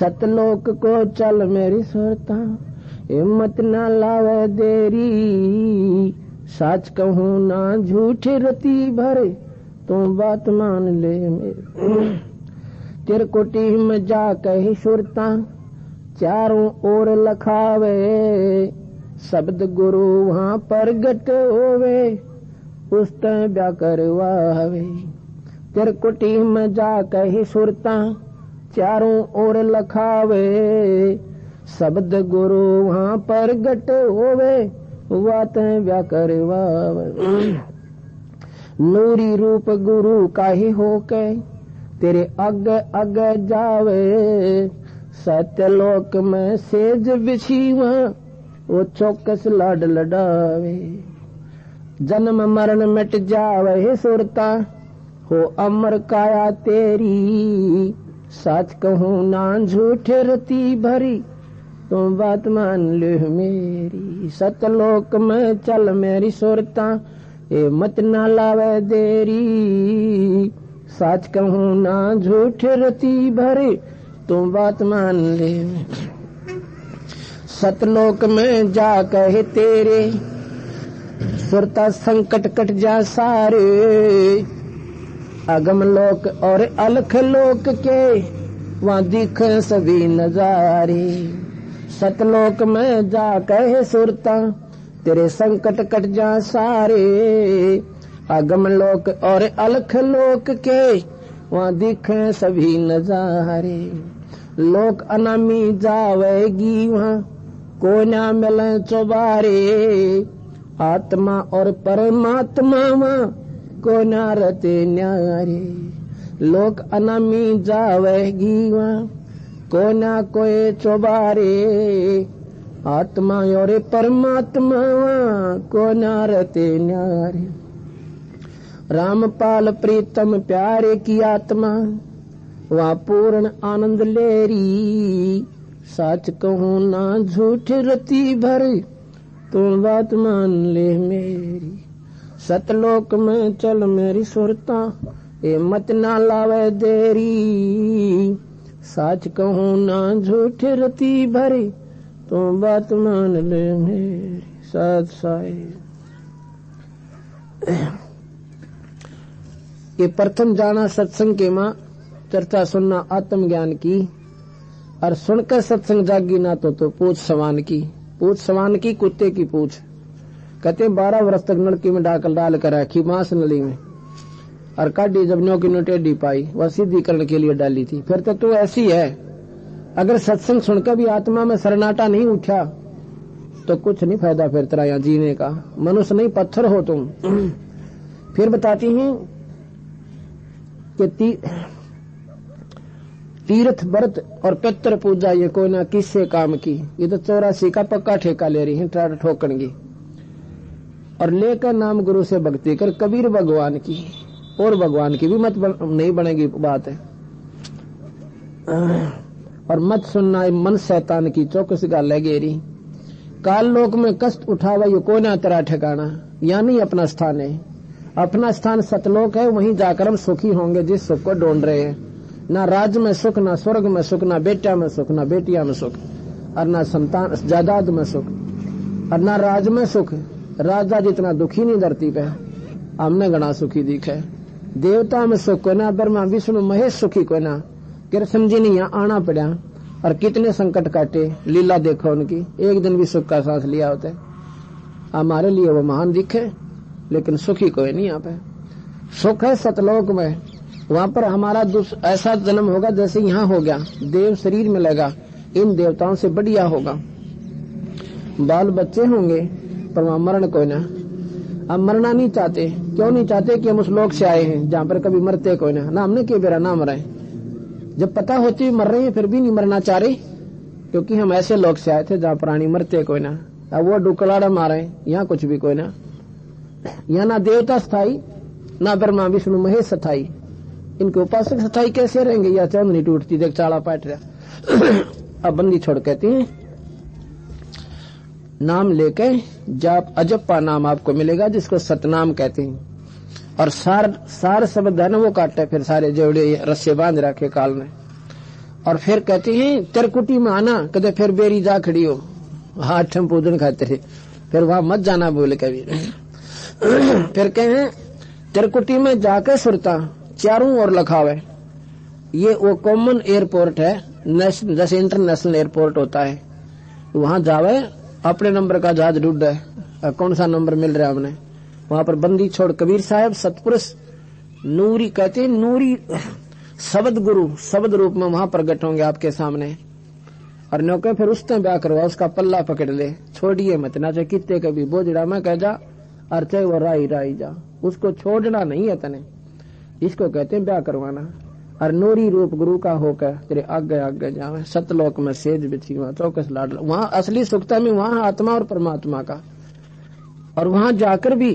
सतलोक को चल मेरी सुरता, हिम्मत ना लावे देरी, साच कहूँ ना झूठ रती भरे, तुम बात मान ले में। तेरे कोटि में जा कही सुरता, चारों ओर लखावे, शब्द गुरु वहाँ प्रगट होवे, उस ब्या करवावे। तेरे कुटी में जा कही सुरता, चारों ओर लखावे, शब्द गुरु वहाँ प्रगट होवे, वात ब्या करवावे। नूरी रूप गुरु काहे होके तेरे आगे आगे जावे, सत्यलोक में सेज बिछीवा, वो चौकस लाड लडावे। जन्म मरण मिट जावे सुरता, हो अमर काया तेरी, सच कहूँ ना झूठ रती भरी, तुम बात मान ले मेरी। सतलोक में चल मेरी सुरता, ए मत ना लावे देरी, सच कहूँ ना झूठ रती भरी, तुम बात मान ले। सतलोक में जा कहे तेरे सुरता संकट कट जा सारे, अगम लोक और अलख लोक के वहाँ दिखे सभी नजारे। सतलोक में जा कहे सुरता तेरे संकट कट जा सारे, अगम लोक और अलख लोक के वहाँ दिखे सभी नजारे। लोक अनामी जावेगी वहाँ को ना मिले चौबारे, आत्मा और परमात्मा वहाँ को ना रहते न्यारे। लोक अनामी जावेगी वहाँ को ना कोई चौबारे, आत्मा और परमात्मा वहाँ को ना रहते न्यारे। रामपाल प्रीतम प्यारे की आत्मा वहाँ पूर्ण आनंद लेरी, सच कहूँ ना झूठ रती भर तुम बात मान ले मेरी। सतलोक में चल मेरी सुरता ए मत ना लावे देरी, सच कहूँ ना झूठ रती भरी तुम बात मान ले मेरी। सत साई। ये प्रथम जाना सत्संग के माँ चर्चा सुनना आत्मज्ञान की, और सुनकर सत्संग जागी ना तो पूछ सवान की। पूछ सवान की कुत्ते की पूछ। कहते 12 वर्ष तक नलकी में डाल कर रखी मांस नली में, और काटी जब नो की नो टेढ़ी पाई, वह सीधी करने के लिए डाली थी। फिर तो तू ऐसी है, अगर सत्संग सुनकर भी आत्मा में सरनाटा नहीं उठा तो कुछ नहीं फायदा फिर तेरा यहाँ जीने का। मनुष्य नहीं पत्थर हो तुम। फिर बताती हैं कि तीर्थ व्रत और पितृ पूजा ये कोई ना किससे काम की। ये तो 84 का पक्का ठेका ले रही है ट्राट ठोकन की, और लेकर नाम गुरु से भक्ति कर कबीर भगवान की और भगवान की भी मत नहीं बनेगी बात है। और मत सुनना मन शैतान की चौकस गाल गेरी। काल लोक में कष्ट उठावा ये कोई ना तेरा ठिकाना, या नहीं अपना स्थान है। अपना स्थान सतलोक है, वहीं जाकर हम सुखी होंगे जिस सुख को ढूंढ रहे हैं। ना राज में सुख, ना स्वर्ग में सुख, ना बेटा में सुख, ना बेटिया में सुख, और ना संतान जायदाद में सुख, और ना राज में सुख। राजा जितना दुखी नहीं धरती पे, हमने घना सुखी दिखे। देवता में सुख को ना, ब्रह्मा विष्णु महेश सुखी को ना। कृष्ण जी ने यहाँ आना पड़ा और कितने संकट काटे, लीला देखो उनकी। एक दिन भी सुख का सांस लिया होता। हमारे लिए वो महान दिखे, लेकिन सुखी कोई नहीं। यहाँ पे सुख है सतलोक में, वहां पर हमारा ऐसा जन्म होगा जैसे यहाँ हो गया, देव शरीर मिलेगा, इन देवताओं से बढ़िया होगा। बाल बच्चे होंगे पर वहां मरण कोई ना। हम मरना नहीं चाहते। क्यों नहीं चाहते? कि हम उस लोक से आए हैं जहाँ पर कभी मरते कोई ना। हमने क्यों बेरा ना मरे, जब पता होती है मर रहे हैं फिर भी नहीं मरना चाह रहे, क्योंकि हम ऐसे लोग से आए थे जहाँ प्राणी मरते कोई ना। अब वो डुकलाड़ा मारे, यहाँ कुछ भी कोई ना। यहाँ ना देवता स्थाई, ना ब्रह्मा विष्णु महेश स्थाई। इनके उपासक स्थाई कैसे रहेंगे? या चंद नहीं टूटती, देख चाड़ा पाट रहा। अब बंदी छोड़ कहती है नाम लेके जाप अजप्पा नाम आपको मिलेगा, जिसको सतनाम कहते हैं। और सार शब्द है ना वो काटे, फिर सारे जोड़े रस्से बांध रखे काल में। और फिर कहते हैं तिरकुटी में आना, कहते फिर बेरी जा खड़ी हो, हाथ ठम पूजन खाते थे, फिर वहां मत जाना बोले कभी। फिर कहे तिरकुटी में जाकर सुरता चारों ओर लखावे। ये वो कॉमन एयरपोर्ट है, जैसे इंटरनेशनल एयरपोर्ट होता है। वहां जावे, अपने नंबर का जहाज ढूंढे, कौन सा नंबर मिल रहा है हमने। वहां पर बंदी छोड़ कबीर साहब सतपुरुष नूरी कहते हैं, नूरी शब्द गुरु शब्द रूप में वहां प्रकट होंगे आपके सामने। और नौके फिर उसने ब्याह करवा, उसका पल्ला पकड़ ले, छोड़िए मत ना, चाहे कितने कभी बोझड़ा में कह जा, और चाहे वो राई राई जा, उसको छोड़ना नहीं है तने। इसको कहते हैं ब्याह करवाना। और नूरी रूप गुरु का होकर तेरे आगे आगे जावे, सतलोक में सेज बिछी वहां चौकस लाड। वहां असली सुखता में वहां आत्मा और परमात्मा का। और वहां जाकर भी